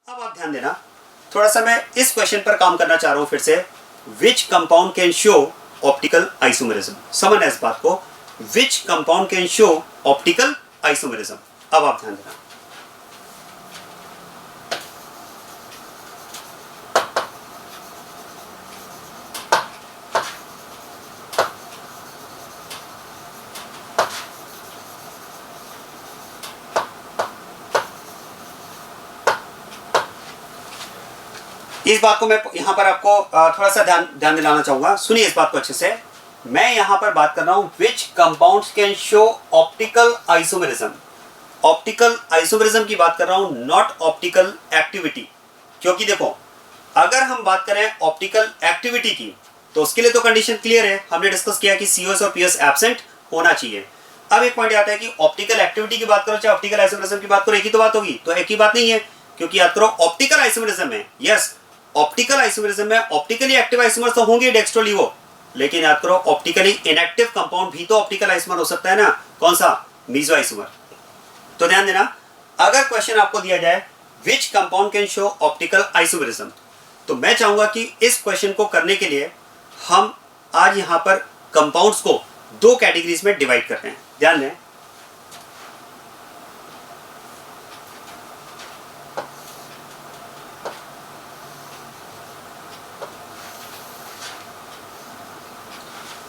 अब आप ध्यान देना, थोड़ा सा मैं इस क्वेश्चन पर काम करना चाह रहा हूं फिर से। Which compound can show optical isomerism? समझ इस बात को, which compound can show optical isomerism. अब आप ध्यान देना, इस बात को मैं यहां पर आपको थोड़ा सा ध्यान दिलाना चाहूंगा। सुनिए इस बात को अच्छे से। मैं यहां पर बात कर रहा हूं which compounds can show optical isomerism. Optical isomerism की बात कर रहा हूं, नॉट ऑप्टिकल एक्टिविटी। क्योंकि देखो, अगर हम बात करें ऑप्टिकल एक्टिविटी की तो उसके लिए तो कंडीशन क्लियर है, हमने डिस्कस किया कि सीओएस और पीएस एब्सेंट होना चाहिए। अब एक पॉइंट आता है कि ऑप्टिकल एक्टिविटी की बात करो चाहे ऑप्टिकल आइसोमेरिज्म की बात करो, एक ही तो बात होगी। तो एक ही बात नहीं है, क्योंकि याद करो ऑप्टिकल आइसोमेरिज्म है, यस ऑप्टिकल आइसोमेरिज्म में ऑप्टिकली एक्टिव आइसोमर्स तो होंगे डेक्स्ट्रो लिवो, लेकिन याद करो ऑप्टिकली इनएक्टिव कंपाउंड भी तो ऑप्टिकल आइसोमर हो सकता है ना। कौन सा? मीसो आइसोमर। तो ध्यान देना, अगर क्वेश्चन आपको दिया जाए which compound can show optical isomerism, तो मैं चाहूंगा कि इस क्वेश्चन को करने के लिए हम आज यहां पर कंपाउंड्स को दो कैटेगरीज में डिवाइड कर रहे हैं। ध्यान दें,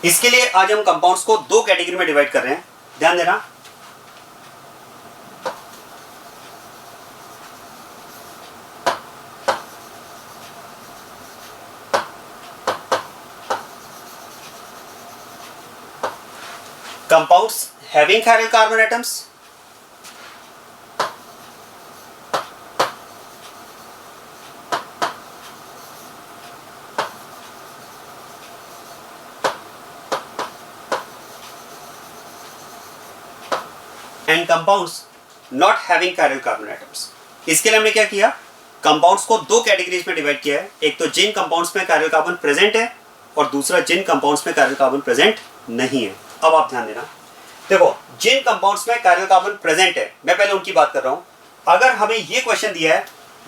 इसके लिए आज हम कंपाउंड्स को दो कैटेगरी में डिवाइड कर रहे हैं। ध्यान देना, compounds having chiral carbon atoms, and compounds not having chiral carbon atoms। इसके लिए हमने क्या किया, कंपाउंड्स को दो कैटेगरीज में डिवाइड किया है। एक तो जिन कंपाउंड्स में chiral कार्बन प्रेजेंट है और दूसरा जिन कंपाउंड्स में chiral कार्बन प्रेजेंट नहीं है। अब आप ध्यान देना, देखो जिन कंपाउंड्स में chiral कार्बन प्रेजेंट है, मैं पहले उनकी बात कर रहा हूं। अगर हमें ये क्वेश्चन दिया है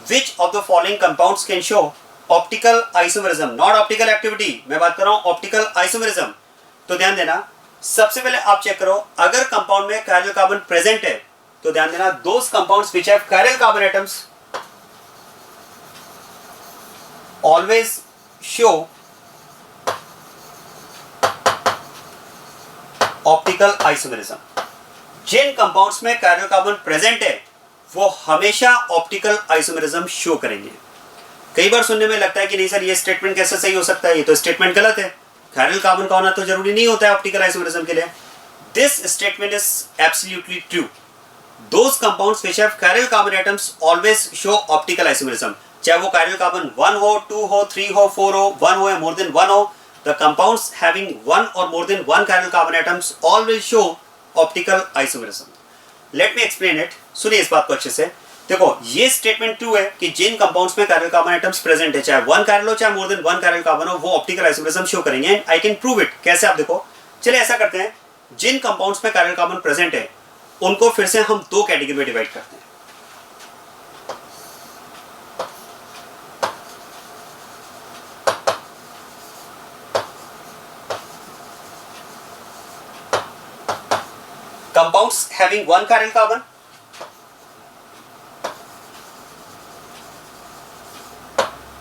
which of the following compounds can show optical isomerism, not optical activity, मैं बात कर रहा हूं ऑप्टिकल आइसोमेरिज्म। तो ध्यान देना, सबसे पहले आप चेक करो, अगर कंपाउंड में chiral कार्बन प्रेजेंट है तो ध्यान देना those compounds which have chiral carbon atoms always show optical isomerism. जिन कंपाउंड्स में chiral कार्बन प्रेजेंट है वो हमेशा ऑप्टिकल आइसोमेरिज्म शो करेंगे। कई बार सुनने में लगता है कि नहीं सर ये स्टेटमेंट कैसे सही हो सकता है, ये तो स्टेटमेंट गलत है, chiral कार्बन का होना तो जरूरी नहीं होता है ऑप्टिकल आइसोमेरिज्म के लिए। This statement is absolutely true. Those compounds which have chiral carbon atoms always show optical isomerism, चाहे वो chiral कार्बन 1 हो, 2 हो, 3 हो, 4 हो, 1 हो या मोर देन 1 हो, the compounds having one or more than one chiral carbon atoms all will show optical isomerism. Let me explain it. सुनिए इस बात को अच्छे से। देखो ये स्टेटमेंट ट्रू है कि जिन कंपाउंड्स में chiral carbon atoms प्रेजेंट है, चाहे 1 chiral हो चाहे मोर देन 1 chiral carbon हो, वो ऑप्टिकल आइसोमेरिज्म शो करेंगे। And I can prove it. कैसे? आप देखो, चलिए ऐसा करते हैं, जिन कंपाउंड्स में chiral carbon प्रेजेंट है उनको फिर से हम दो कैटेगरी में डिवाइड करते हैं। Compounds having one chiral carbon,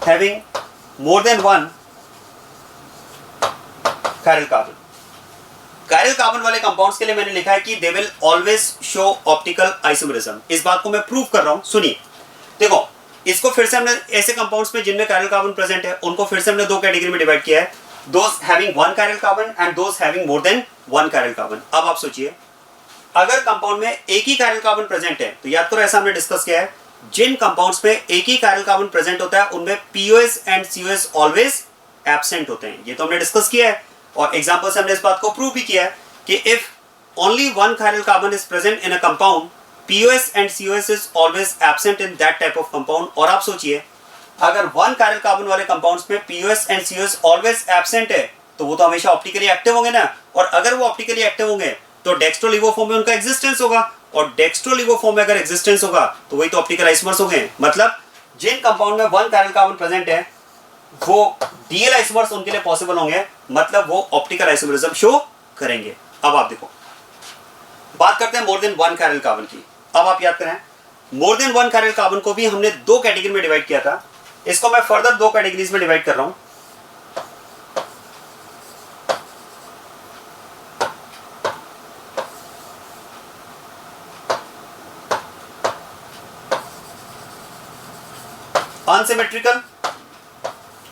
having more than one chiral carbon। chiral carbon वाले कंपाउंड्स के लिए मैंने लिखा है कि they will always show optical isomerism. इस बात को मैं प्रूव कर रहा हूं। सुनिए, देखो इसको फिर से हमने ऐसे कंपाउंड्स में जिनमें chiral कार्बन प्रेजेंट है उनको फिर से हमने दो कैटेगरी में डिवाइड किया है, those having one chiral carbon and those having more than one chiral carbon. अब आप सोचिए, अगर कंपाउंड में एक ही chiral कार्बन प्रेजेंट है तो याद करो ऐसा हमने डिस्कस किया है, जिन कंपाउंड्स में एक ही chiral कार्बन प्रेजेंट होता है उनमें POS and COS always absent होते हैं। ये तो हमने डिस्कस किया है और एग्जांपल से हमने इस बात को प्रूव भी किया है कि if only one chiral carbon is present in a compound, POS and COS is always absent in that type of compound. और आप सोचिए, अगर वन chiral कार्बन वाले कंपाउंड्स में POS and COS always absent है तो वो तो हमेशा ऑप्टिकली एक्टिव होंगे ना, और अगर वो ऑप्टिकली एक्टिव होंगे तो डेक्स्ट्रो लिवो फॉर्म में उनका एग्जिस्टेंस होगा, और डेक्स्ट्रो लिवो फॉर्म में अगर एग्जिस्टेंस होगा तो वही तो ऑप्टिकल आइसोमर्स होंगे। मतलब जिन कंपाउंड में वन कायरल कार्बन प्रेजेंट है वो डीएल आइसोमर्स उनके लिए पॉसिबल होंगे, मतलब वो ऑप्टिकल आइसोमरिज्म शो करेंगे। अब आप देखो, बात करते हैं मोर देन वन कायरल कार्बन की। अब आप याद करें, मोर देन वन कायरल कार्बन को भी हमने दो कैटेगरी में डिवाइड किया था, इसको मैं फर्दर दो कैटेगरीज में डिवाइड कर रहा हूं। Unsymmetrical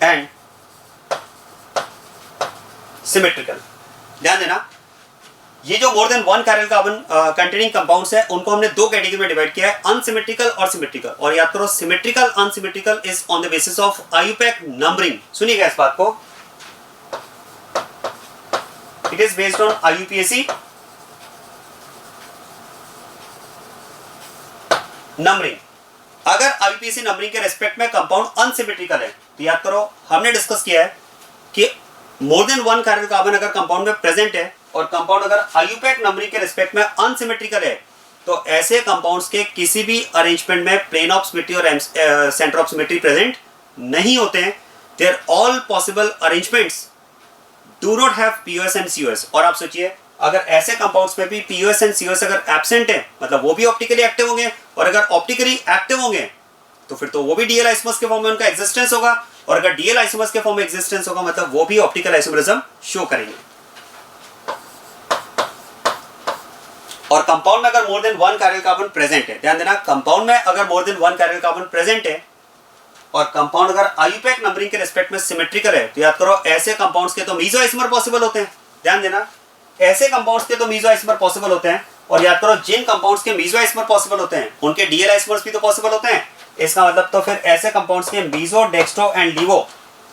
and symmetrical. ध्यान देना, ये जो मोर than one chiral carbon containing compounds है उनको हमने दो कैटेगरी में डिवाइड किया है, अनसिमेट्रिकल और सिमेट्रिकल। और याद करो, symmetrical unsymmetrical is on the basis of IUPAC numbering. सुनिएगा इस बात को, it is based on IUPAC numbering. अगर आईयूपीएसी नंबरिंग के रेस्पेक्ट में कंपाउंड अनसिमेट्रिकल है तो याद करो, हमने डिस्कस किया है कि मोर देन वन कायरल कार्बन अगर कंपाउंड में प्रेजेंट है और कंपाउंड अगर आईयूपैक नंबरिंग के रिस्पेक्ट में अनसिमेट्रिकल है तो ऐसे कंपाउंड्स के किसी भी अरेंजमेंट में प्लेन ऑफ सिमेट्री और सेंटर ऑफ सिमेट्री प्रेजेंट नहीं होते हैं। There all possible arrangements do not have POS and COS. और आप सोचिए, अगर ऐसे कंपाउंड्स में भी पीओएस एंड सीओएस अगर एब्सेंट है मतलब वो भी ऑप्टिकली एक्टिव होंगे, और अगर ऑप्टिकली एक्टिव होंगे तो फिर तो वो भी डीएल आइसोमर्स के फॉर्म में उनका एग्जिस्टेंस होगा, और अगर डीएल आइसोमर्स के फॉर्म में एग्जिस्टेंस होगा मतलब वो भी ऑप्टिकल आइसोमरिज्म शो करेंगे। और कंपाउंड में अगर मोर than one chiral carbon present है, ध्यान देना, कंपाउंड में अगर मोर than one chiral carbon present है और कंपाउंड अगर आईयूपैक नंबरिंग के रिस्पेक्ट में सिमेट्रिकल है तो याद करो, ऐसे कंपाउंड्स के तो मीजो आइसोमर पॉसिबल होते हैं। ध्यान देना, ऐसे कंपाउंड्स के तो मीजो आइसोमर पॉसिबल होते हैं, और याद करो जिन कंपाउंड्स के मीजो आइसोमर पॉसिबल होते हैं उनके डीएल आइसोमर्स भी तो पॉसिबल होते हैं। इसका मतलब तो फिर ऐसे कंपाउंड्स के meso, dextro and laevo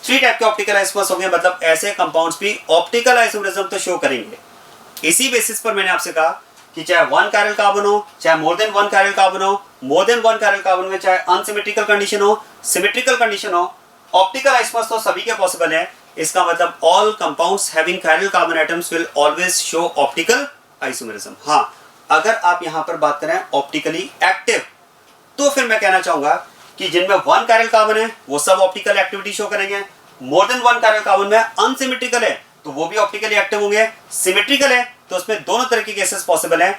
three type के ऑप्टिकल आइसोमर्स होंगे, मतलब ऐसे कंपाउंड्स भी ऑप्टिकल आइसोमरिज्म तो शो करेंगे। इसी बेसिस पर मैंने आपसे कहा कि चाहे वन कायरल कार्बन हो, चाहे more than one chiral carbon हो, more than one chiral carbon में चाहे अनसिमेट्रिकल कंडीशन हो, सिमेट्रिकल कंडीशन हो, ऑप्टिकल आइसोमर्स तो सभी के पॉसिबल है। इसका मतलब all compounds having chiral carbon atoms will always show optical isomerism. हाँ, अगर आप यहां पर बात करें ऑप्टिकली एक्टिव तो फिर मैं कहना चाहूंगा कि जिनमें वन कायरल कार्बन है वो सब ऑप्टिकल एक्टिविटी शो करेंगे। मोर देन वन कायरल कार्बन में अनसिमेट्रिकल है तो वो भी ऑप्टिकली एक्टिव होंगे। सिमेट्रिकल है तो उसमें दोनों तरह के केसेस पॉसिबल है,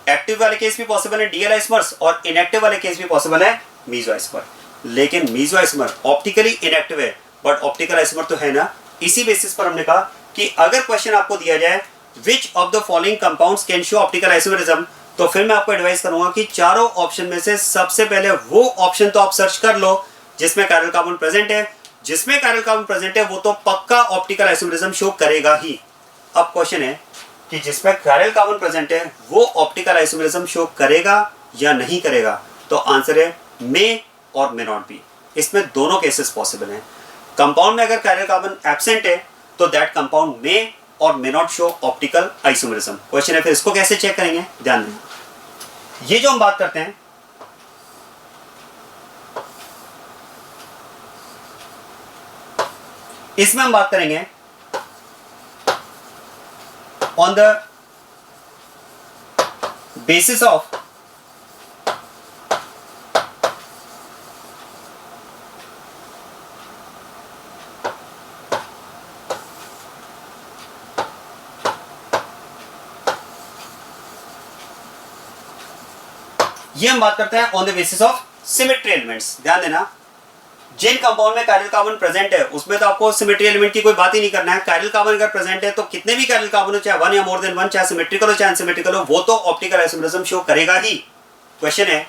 एक्टिव वाले केस भी पॉसिबल है डीएल आइसोमर्स, और इनएक्टिव वाले केस भी पॉसिबल है मीजो आइसोमर। लेकिन मीजो आइसोमर ऑप्टिकली इनएक्टिव है बट ऑप्टिकल आइसोमर तो है ना। इसी बेसिस पर हमने कहा कि अगर क्वेश्चन आपको दिया जाए which of the following compounds can show optical isomerism, तो फिर मैं आपको एडवाइस करूंगा कि चारों ऑप्शन में से सबसे पहले वो ऑप्शन तो आप सर्च कर लो जिसमें कायरल कार्बन प्रेजेंट है। जिसमें कायरल कार्बन प्रेजेंट है वो तो पक्का ऑप्टिकल आइसोमरिज्म शो करेगा ही। अब क्वेश्चन है कि जिसमें कायरल कार्बन प्रेजेंट है वो ऑप्टिकल आइसोमरिज्म शो करेगा या नहीं करेगा, तो आंसर है मे और मे नॉट बी। इसमें दोनों केसेस पॉसिबल हैं। कंपाउंड में अगर कायरल कार्बन एब्सेंट है तो दैट कंपाउंड मे और may not show optical isomerism. Question है फिर इसको कैसे चेक करेंगे, ध्यान दें। ये जो हम बात करते हैं इसमें हम बात करेंगे ऑन द बेसिस ऑफ ये हम बात करते हैं on the basis of symmetry elements. ध्यान देना, जिन कंपाउंड में कायरल कार्बन प्रेजेंट है उसमें तो आपको सिमेट्री एलिमेंट की कोई बात ही नहीं करना है। कायरल कार्बन अगर प्रेजेंट है तो कितने भी कायरल कार्बन हो, चाहे वन या मोर देन वन, चाहे सिमेट्रिकल हो चाहे अनसिमेट्रिकल हो, वो तो ऑप्टिकल आइसोमरिज्म शो करेगा ही। क्वेश्चन है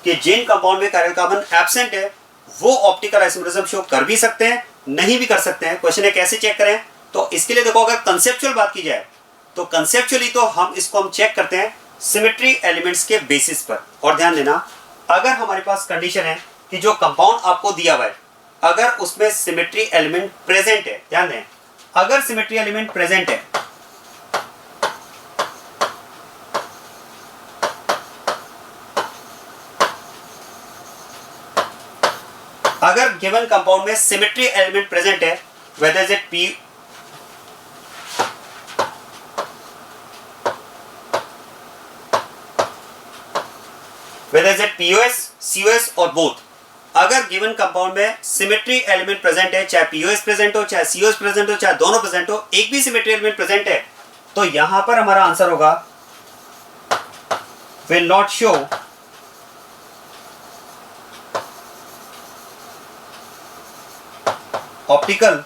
कि जिन कंपाउंड में कायरल कार्बन एब्सेंट है वो ऑप्टिकल आइसोमरिज्म शो कर भी सकते हैं, नहीं भी कर सकते हैं। क्वेश्चन है कैसे चेक करें, तो इसके लिए देखो, अगर कंसेप्चुअल बात की जाए तो कंसेप्चुअली तो हम इसको चेक करते हैं सिमेट्री एलिमेंट्स के बेसिस पर। और ध्यान देना, अगर हमारे पास कंडीशन है कि जो कंपाउंड आपको दिया हुआ है अगर उसमें सिमेट्री एलिमेंट प्रेजेंट है, ध्यान दें, अगर सिमेट्री एलिमेंट प्रेजेंट है अगर गिवन कंपाउंड में सिमेट्री एलिमेंट प्रेजेंट है, whether is it P whether is it POS, COS or both, अगर गिवन कंपाउंड में सिमेट्री एलिमेंट प्रेजेंट है, चाहे पीओएस प्रेजेंट हो, चाहे सीओएस प्रेजेंट हो, चाहे दोनों प्रेजेंट हो, एक भी सिमेट्री एलिमेंट प्रेजेंट है, तो यहां पर हमारा आंसर होगा will not show optical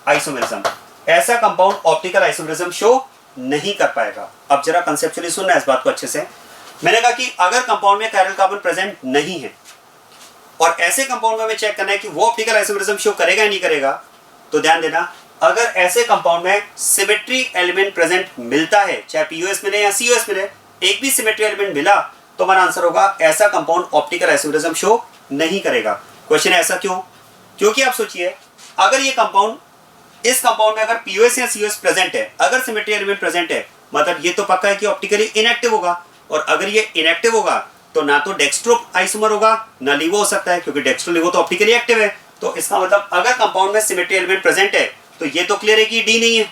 isomerism. ऐसा कंपाउंड ऑप्टिकल आइसोमेरिज्म शो नहीं कर पाएगा। अब जरा कंसेप्चुअली सुनना इस बात को अच्छे से। मैंने कहा कि अगर कंपाउंड में कायरल कार्बन प्रेजेंट नहीं है और ऐसे कंपाउंड में हमें चेक करना है कि वो ऑप्टिकल आइसोमेरिज्म शो करेगा या नहीं करेगा, तो ध्यान देना, अगर ऐसे कंपाउंड में सिमेट्री एलिमेंट प्रेजेंट मिलता है, चाहे पीओएस मिले या सीओएस मिले, एक भी सिमेट्री एलिमेंट मिला, तो हमारा आंसर होगा ऐसा कंपाउंड ऑप्टिकल आइसोमेरिज्म शो नहीं करेगा। क्वेश्चन है ऐसा क्यों? क्योंकि आप सोचिए, अगर ये कंपाउंड, इस कंपाउंड में अगर पीओएस या सीओएस प्रेजेंट है, अगर सिमेट्री एलिमेंट प्रेजेंट है, मतलब ये तो पक्का है कि ऑप्टिकली इनएक्टिव होगा। और अगर ये इनएक्टिव होगा तो ना तो डेक्स्ट्रो आइसोमर होगा, ना लिवो हो सकता है, क्योंकि डेक्स्ट्रो लिवो तो ऑप्टिकली एक्टिव है। तो इसका मतलब अगर कंपाउंड में सिमेट्री एलिमेंट प्रेजेंट है, तो ये तो क्लियर है कि डी नहीं है,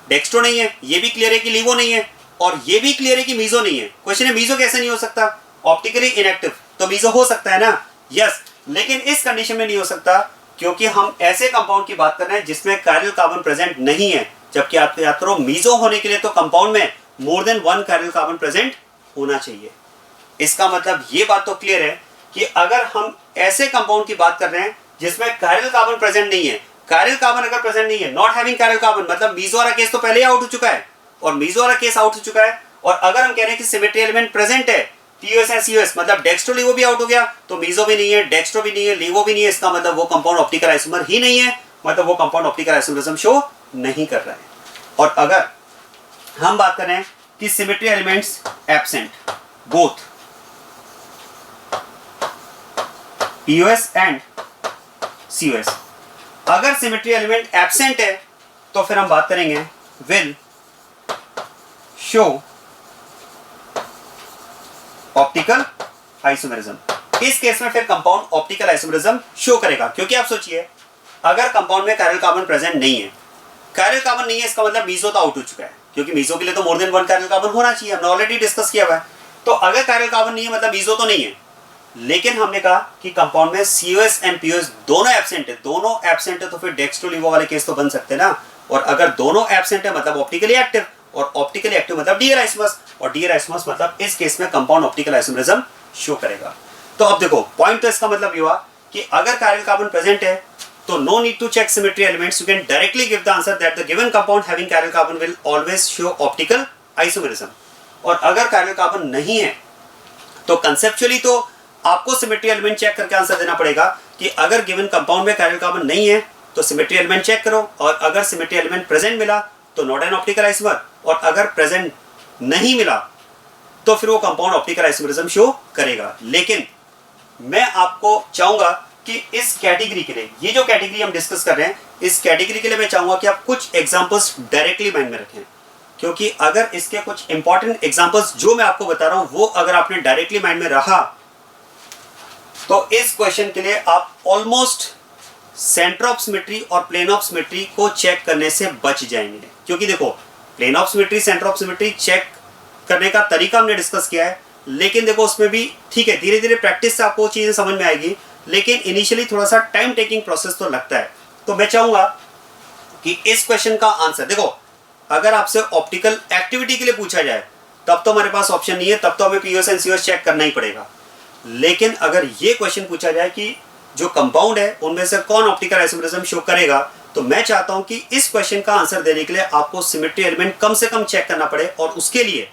डेक्स्ट्रो नहीं है, ये भी क्लियर है कि लिवो नहीं है, और ये भी क्लियर है कि मीजो नहीं है। क्वेश्चन है मीजो कैसे नहीं हो सकता? ऑप्टिकली इनएक्टिव, तो मीजो हो सकता है ना? यस, लेकिन इस कंडीशन में नहीं हो सकता, क्योंकि हम ऐसे कंपाउंड की बात कर रहे हैं जिसमें कायरल कार्बन प्रेजेंट नहीं है। जबकि आप याद करो, मीजो होने के लिए तो कंपाउंड में मोर than one chiral carbon present होना चाहिए। इसका मतलब ये बात तो क्लियर है कि अगर हम ऐसे कंपाउंड की बात कर रहे हैं जिसमें कायरल कार्बन प्रेजेंट नहीं है, कायरल कार्बन अगर प्रेजेंट नहीं है, नॉट हैविंग कायरल कार्बन, मतलब मीजो वाला केस तो पहले ही आउट हो चुका है, और मीजो वाला केस आउट हो चुका है। और अगर हम कह रहे हैं कि सिमेट्री एलिमेंट प्रेजेंट है, पीओएस या सीओएस, मतलब डेक्स्ट्रो लिवो भी आउट हो गया, तो मीजो भी नहीं है, डेक्स्ट्रो भी नहीं है, लिवो भी नहीं है। इसका मतलब वो कंपाउंड ऑप्टिकल आइसोमर ही नहीं है, मतलब वो कंपाउंड ऑप्टिकल आइसोमरिज्म शो नहीं कर रहा है। और अगर हम बात करें कि symmetry elements absent, both POS and COS, अगर सिमेट्री एलिमेंट एब्सेंट है, तो फिर हम बात करेंगे विल शो ऑप्टिकल आइसोमेरिज्म। इस केस में फिर कंपाउंड ऑप्टिकल आइसोमेरिज्म शो करेगा, क्योंकि आप सोचिए, अगर कंपाउंड में कायरल कार्बन प्रेजेंट नहीं है, कायरल कार्बन नहीं है, इसका मतलब मीजो तो आउट हो चुका है, क्योंकि मीजो के लिए तो मोर देन वन कायरल कार्बन होना चाहिए, हमने ऑलरेडी डिस्कस किया हुआ है। तो अगर कायरल कार्बन नहीं है, मतलब मीजो तो नहीं है। लेकिन हमने कहा कि कंपाउंड में सीओएस एंड पीओएस दोनों एब्सेंट है, दोनों एब्सेंट है, तो फिर डेक्स्ट्रो लिवो वाले केस तो बन सकते हैं ना। और अगर दोनों एब्सेंट है, मतलब ऑप्टिकली एक्टिव, और ऑप्टिकली एक्टिव मतलब डी आइसोमर्स, और डी आइसोमर्स मतलब इस केस में कंपाउंड ऑप्टिकल आइसोमेरिज्म शो करेगा। तो अब देखो, पॉइंट तो इसका मतलब ये हुआ कि अगर कायरल कार्बन प्रेजेंट है, तो no need to check symmetry elements, you can directly give the answer that the given compound having chiral carbon will always show optical isomerism. और अगर कायरल कार्बन नहीं है, तो कंसेप्चुअली तो आपको सिमेट्री एलिमेंट चेक करके आंसर देना पड़ेगा कि अगर गिवन कंपाउंड में कायरल कार्बन नहीं है, तो सिमेट्री एलिमेंट चेक करो, और अगर सिमेट्री एलिमेंट प्रेजेंट मिला तो नॉट एन ऑप्टिकल आइसोमर, और अगर प्रेजेंट नहीं मिला तो फिर वो कंपाउंड ऑप्टिकल आइसोमेरिज्म शो करेगा। लेकिन मैं आपको चाहूंगा कि इस कैटेगरी के लिए, ये जो कैटेगरी हम डिस्कस कर रहे हैं, इस कैटेगरी के लिए मैं चाहूंगा कि आप कुछ एग्जांपल्स डायरेक्टली माइंड में रखें, क्योंकि अगर इसके कुछ इंपॉर्टेंट एग्जांपल्स जो मैं आपको बता रहा हूं वो अगर आपने डायरेक्टली माइंड में रहा, तो इस क्वेश्चन के लिए आप ऑलमोस्ट सेंटर ऑफ सिमेट्री और प्लेन ऑफ सिमेट्री को चेक करने से बच जाएंगे। क्योंकि देखो, plane of symmetry, centre of symmetry check करने का तरीका हमने डिस्कस किया है, लेकिन देखो उसमें भी ठीक है, धीरे धीरे प्रैक्टिस से आपको चीजें समझ में आएगी, लेकिन इनिशियली थोड़ा सा टाइम टेकिंग प्रोसेस तो लगता है। तो मैं चाहूंगा कि इस क्वेश्चन का आंसर, देखो अगर आपसे ऑप्टिकल एक्टिविटी के लिए पूछा जाए, तब तो हमारे पास ऑप्शन नहीं है, तब तो हमें पीओएस एंड सीओएस चेक करना ही पड़ेगा। लेकिन अगर ये क्वेश्चन पूछा जाए कि जो कंपाउंड है उनमें से कौन ऑप्टिकल आइसोमेरिज्म शो करेगा, तो मैं चाहता हूं कि इस क्वेश्चन का आंसर देने के लिए आपको सिमेट्री एलिमेंट कम से कम चेक करना पड़े, और उसके लिए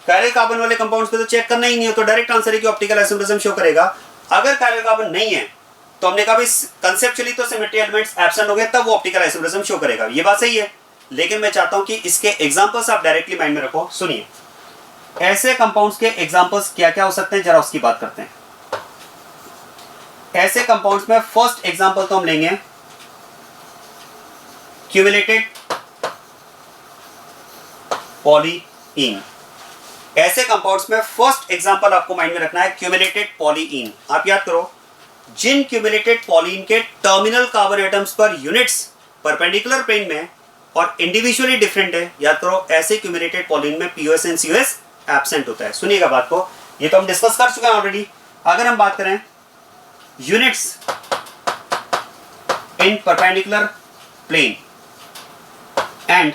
कायरल कार्बन वाले कंपाउंड्स पे तो चेक करना ही नहीं है, तो डायरेक्ट आंसर है कि ऑप्टिकल आइसोमेरिज्म शो करेगा। अगर कायरल कार्बन नहीं है, तो हमने कहा कंसेप्चुअली तो सिमेट्री एलिमेंट्स एब्सेंट हो गए, तब वो ऑप्टिकल आइसोमेरिज्म शो करेगा, ये बात सही है। लेकिन मैं चाहता हूं कि इसके एग्जांपल्स आप डायरेक्टली माइंड में रखो। सुनिए, ऐसे कंपाउंड्स के एग्जांपल्स क्या क्या हो सकते हैं, जरा उसकी बात करते हैं। ऐसे कंपाउंड्स में फर्स्ट एग्जांपल तो हम लेंगे क्यूमुलेटेड पॉलीईन। ऐसे कंपाउंड्स में फर्स्ट एग्जांपल आपको माइंड में रखना है क्यूमुलेटेड पॉलीईन। आप याद करो, जिन क्यूमुलेटेड पॉलीईन के टर्मिनल कार्बन एटम्स पर यूनिट्स परपेंडिकुलर प्लेन में और इंडिविजुअली डिफरेंट है, याद करो ऐसे क्यूमुलेटेड पॉलीईन में पीओएस एंड सीओएस एब्सेंट होता है। सुनिएगा बात को, ये तो हम डिस्कस कर चुके हैं ऑलरेडी। अगर हम बात करें units in perpendicular plane and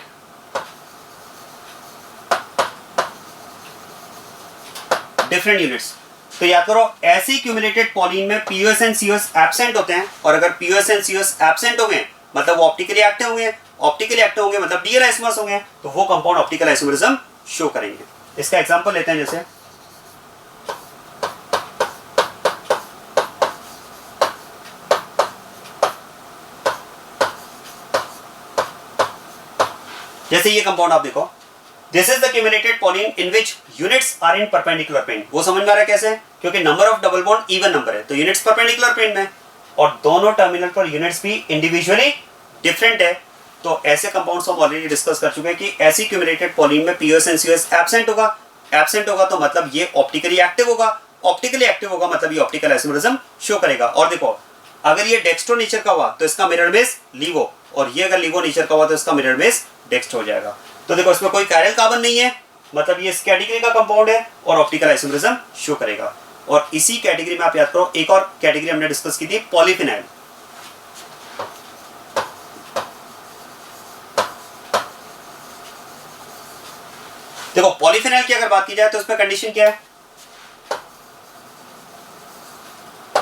different units. तो याद करो ऐसी क्यूमुलेटेड पॉलीन में पीओएस एंड सीओएस एब्सेंट होते हैं, और अगर पीओएस एंड सीओएस एब्सेंट हो गए मतलब वो ऑप्टिकली एक्टिव होंगे, ऑप्टिकली एक्टिव होंगे मतलब डीएल आइसोमर्स होंगे, तो वो कंपाउंड ऑप्टिकल आइसोमरिज्म शो करेंगे. इसका एग्जांपल लेते हैं, जैसे ये कंपाउंड आप देखो, this is the cumulated polyene in which units are in perpendicular plane. वो समझ में आ रहा है कैसे? क्योंकि number of double bond even number है, तो यूनिट्स परपेंडिकुलर प्लेन में और दोनों टर्मिनल पर यूनिट्स भी इंडिविजुअली डिफरेंट है. तो ऐसे कंपाउंड्स हम ऑलरेडी डिस्कस कर चुके हैं कि ऐसी क्यूमुलेटेड पॉलीन में पीओएस एंड सीओएस एब्सेंट होगा तो मतलब ये ऑप्टिकली एक्टिव होगा, ऑप्टिकली एक्टिव होगा मतलब ये ऑप्टिकल आइसोमरिज्म शो करेगा. और देखो अगर ये डेक्स्ट्रो नेचर का हुआ तो इसका मिरर बेस लीवो, और ये अगर लीवो नेचर का हुआ तो इसका मिरर बेस डेक्स्ट्रो हो जाएगा. तो देखो इसमें कोई कायरल कार्बन नहीं है, मतलब ये इस कैटेगरी का कंपाउंड है और ऑप्टिकल आइसोमरिज्म शो करेगा. और इसी कैटेगरी में आप याद करो एक और कैटेगरी हमने डिस्कस की थी, पॉलीफिनाइल. देखो पॉलीफिनाइल की अगर बात की जाए तो उसमें कंडीशन क्या है?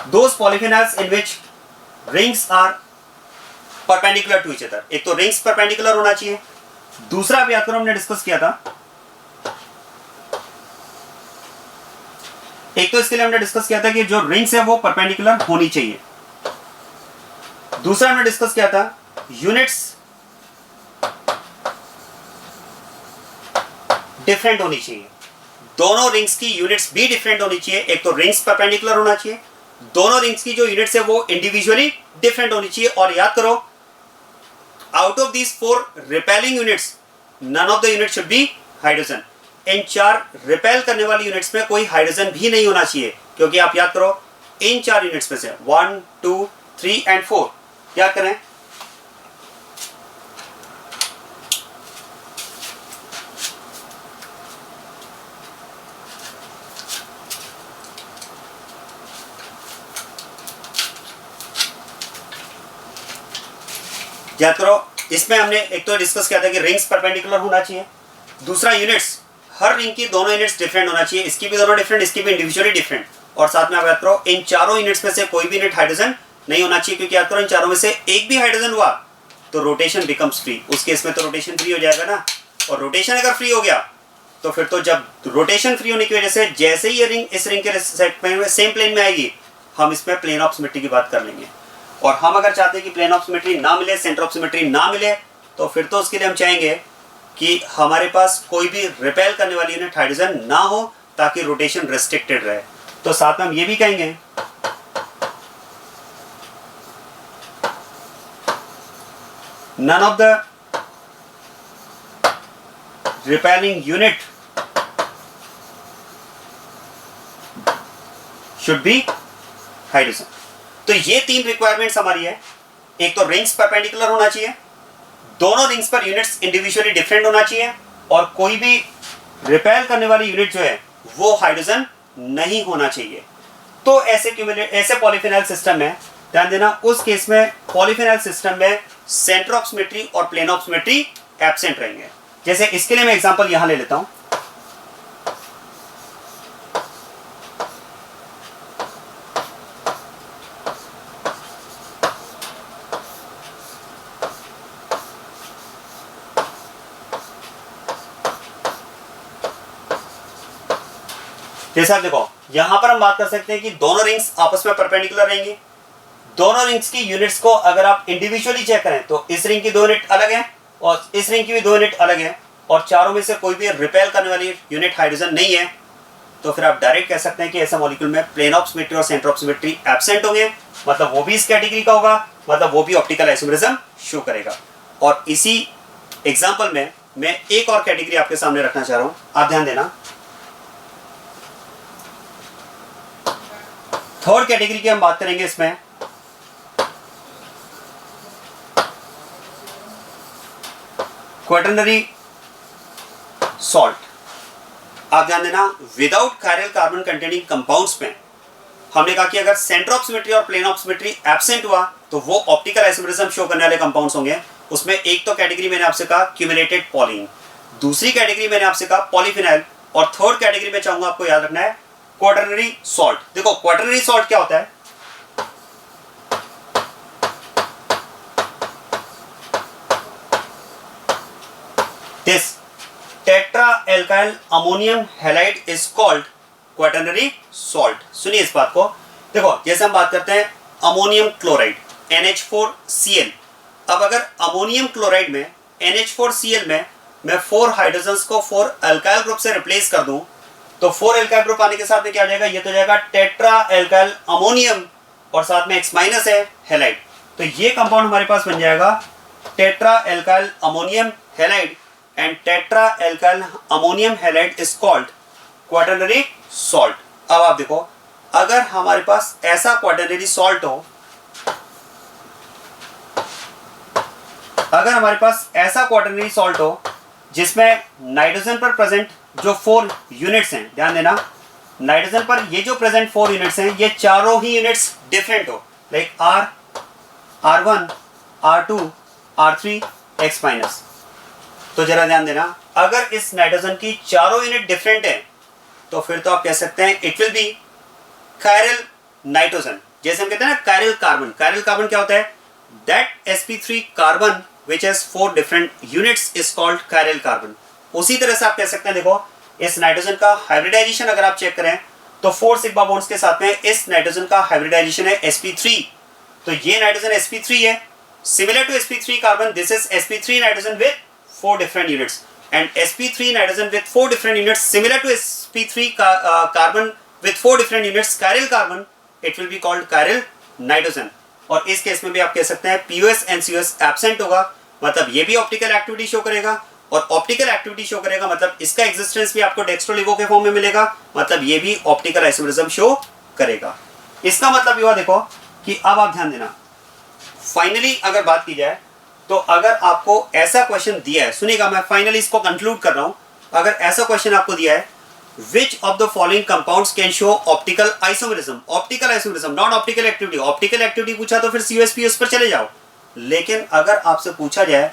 Those polyphenyls in which rings are perpendicular to each other. एक तो रिंग्स परपेंडिकुलर होना चाहिए, दूसरा आप याद करो हमने डिस्कस किया था, एक तो इसके लिए हमने डिस्कस किया था कि जो रिंग्स है वो परपेंडिकुलर होनी चाहिए. दूसरा हमने डिस्कस किया था यूनिट्स डिफरेंट होनी चाहिए. दोनों रिंग्स की यूनिट्स भी डिफरेंट होनी चाहिए. एक तो रिंग्स परपेंडिकुलर होना चाहिए, दोनों रिंग्स की जो यूनिट्स है वो इंडिविजुअली डिफरेंट होनी चाहिए. और याद करो out of these 4 repelling units none of the unit should be hydrogen. इन 4 रिपेल करने वाली यूनिट्स में कोई हाइड्रोजन भी नहीं होना चाहिए, क्योंकि आप याद करो इन 4 यूनिट्स में से 1, 2, 3 एंड 4 याद करें, याद करो इसमें हमने एक तो डिस्कस किया था कि रिंग्स परपेंडिकुलर होना चाहिए, दूसरा यूनिट्स हर रिंग की दोनों यूनिट्स डिफरेंट होना चाहिए, इसकी भी दोनों डिफरेंट, इसकी भी इंडिविजुअली डिफरेंट, और साथ में आप याद करो इन चारों यूनिट्स में से कोई भी यूनिट हाइड्रोजन नहीं होना चाहिए, क्योंकि याद करो इन चारों में से एक भी हाइड्रोजन हुआ तो रोटेशन बिकम्स फ्री. उस केस में तो रोटेशन फ्री हो जाएगा ना, और रोटेशन अगर फ्री हो गया तो फिर तो जब रोटेशन फ्री होने की वजह से जैसे ही ये रिंग इस रिंग के सेम प्लेन में आएगी हम इसमें प्लेन ऑफ सिमेट्री की बात कर लेंगे. और हम अगर चाहते हैं कि प्लेन ऑफ सिमेट्री ना मिले, सेंटर ऑफ सिमेट्री ना मिले, तो फिर तो उसके लिए हम चाहेंगे कि हमारे पास कोई भी रिपेल करने वाली यूनिट हाइड्रोजन ना हो ताकि रोटेशन रेस्ट्रिक्टेड रहे. तो साथ में हम ये भी कहेंगे none of the repelling unit should be hydrogen. तो ये 3 रिक्वायरमेंट्स हमारी है. एक तो रिंग्स परपेंडिकुलर होना चाहिए, दोनों रिंग्स पर यूनिट्स इंडिविजुअली डिफरेंट होना चाहिए, और कोई भी रिपेल करने वाली यूनिट जो है वो हाइड्रोजन नहीं होना चाहिए. तो ऐसे पॉलीफिनाइल सिस्टम में ध्यान देना, उस केस में पॉलीफिनाइल सिस्टम में सेंटर ऑफ सिमेट्री और प्लेन ऑफ सिमेट्री एब्सेंट रहेंगे. जैसे इसके लिए मैं एग्जांपल यहां ले लेता हूं. जैसे आप देखो यहां पर हम बात कर सकते हैं कि दोनों रिंग्स आपस में परपेंडिकुलर रहेंगी. दोनों रिंग्स की यूनिट्स को अगर आप इंडिविजुअली चेक करें तो इस रिंग की 2 यूनिट अलग है और इस रिंग की भी 2 यूनिट अलग है, और चारों में से कोई भी रिपेल करने वाली यूनिट हाइड्रोजन नहीं है. तो फिर आप डायरेक्ट कह सकते हैं कि ऐसा मॉलिक्यूल में प्लेन ऑफ सिमेट्री और सेंटर ऑफ सिमेट्री एब्सेंट होंगे, मतलब वो भी इस कैटेगरी का होगा, मतलब वो भी ऑप्टिकल आइसोमरिज्म शो करेगा. और इसी एग्जाम्पल में मैं एक और कैटेगरी आपके सामने रखना चाह रहा हूं, आप ध्यान देना. थर्ड कैटेगरी की हम बात करेंगे. इसमें क्वाटरनरी सॉल्ट. आप ध्यान देना without chiral carbon containing compounds में हमने कहा कि अगर सेंटर ऑफ सिमेट्री और प्लेन ऑफ सिमेट्री एब्सेंट हुआ तो वो ऑप्टिकल आइसोमेरिज्म शो करने वाले कंपाउंड्स होंगे। उसमें एक तो कैटेगरी मैंने आपसे कहा क्यूमुलेटेड पॉलीन, दूसरी कैटेगरी मैंने आपसे कहा पॉलीफिनाइल, और थर्ड कैटेगरी में चाहूंगा आपको याद रखना है क्वाटरनरी सॉल्ट। देखो क्वाटरनरी सॉल्ट क्या होता है, this tetra alkyl ammonium halide is called quaternary salt. सुनिए इस बात को, देखो जैसे हम बात करते हैं अमोनियम क्लोराइड NH4Cl, अब अगर अमोनियम क्लोराइड में NH4Cl में मैं 4 हाइड्रोजन्स को 4 अल्काइल ग्रुप से रिप्लेस कर दूं तो 4 अल्काइल ग्रुप आने के साथ में क्या हो जाएगा, ये तो जाएगा टेट्रा एल्काइल अमोनियम और साथ में X- है हैलाइड। तो ये कंपाउंड हमारे पास बन जाएगा tetra alkyl ammonium halide, and tetra alkyl ammonium halide is called quaternary salt. अब आप देखो अगर हमारे पास ऐसा क्वाटरनरी सॉल्ट हो, अगर हमारे पास ऐसा क्वाटरनरी सॉल्ट हो जिसमें नाइट्रोजन पर प्रेजेंट जो 4 यूनिट्स हैं, ध्यान देना नाइट्रोजन पर ये जो प्रेजेंट 4 यूनिट्स हैं ये चारों ही यूनिट्स डिफरेंट हो, like R, R1, R2, R3, X-। तो जरा ध्यान देना अगर इस नाइट्रोजन की चारों यूनिट डिफरेंट है तो फिर तो आप कह सकते हैं it will be chiral nitrogen. जैसे हम कहते हैं ना कायरल कार्बन, कायरल कार्बन क्या होता है, that sp3 carbon which has 4 different units is called chiral carbon। उसी तरह से आप कह सकते हैं, देखो इस नाइट्रोजन का हाइब्रिडाइजेशन अगर आप चेक करें तो 4 सिग्मा बॉन्ड्स के साथ में इस नाइट्रोजन का हाइब्रिडाइजेशन है sp3, तो ये नाइट्रोजन sp3 है, similar to sp3 carbon this is sp3 nitrogen with 4 different units, and sp3 nitrogen with 4 different units similar to sp3 carbon with 4 different units chiral carbon, it will be called chiral nitrogen। और इस case में भी आप कह सकते हैं POS and COS absent होगा, मतलब ये भी ऑप्टिकल एक्टिविटी शो करेगा, और ऑप्टिकल एक्टिविटी शो करेगा मतलब इसका एग्जिस्टेंस भी आपको डेक्स्ट्रो लिवो के फॉर्म में मिलेगा, मतलब ये भी ऑप्टिकल आइसोमेरिज्म शो करेगा। इसका मतलब ये हुआ देखो कि अब आप ध्यान देना, फाइनली अगर बात की जाए तो अगर आपको ऐसा क्वेश्चन दिया है, सुनिएगा मैं फाइनली इसको कंक्लूड कर रहा हूं, अगर ऐसा क्वेश्चन आपको दिया है which of the following compounds can show optical isomerism, optical isomerism not optical activity, optical activity पूछा तो फिर COS POS पर चले जाओ, लेकिन अगर आपसे पूछा जाए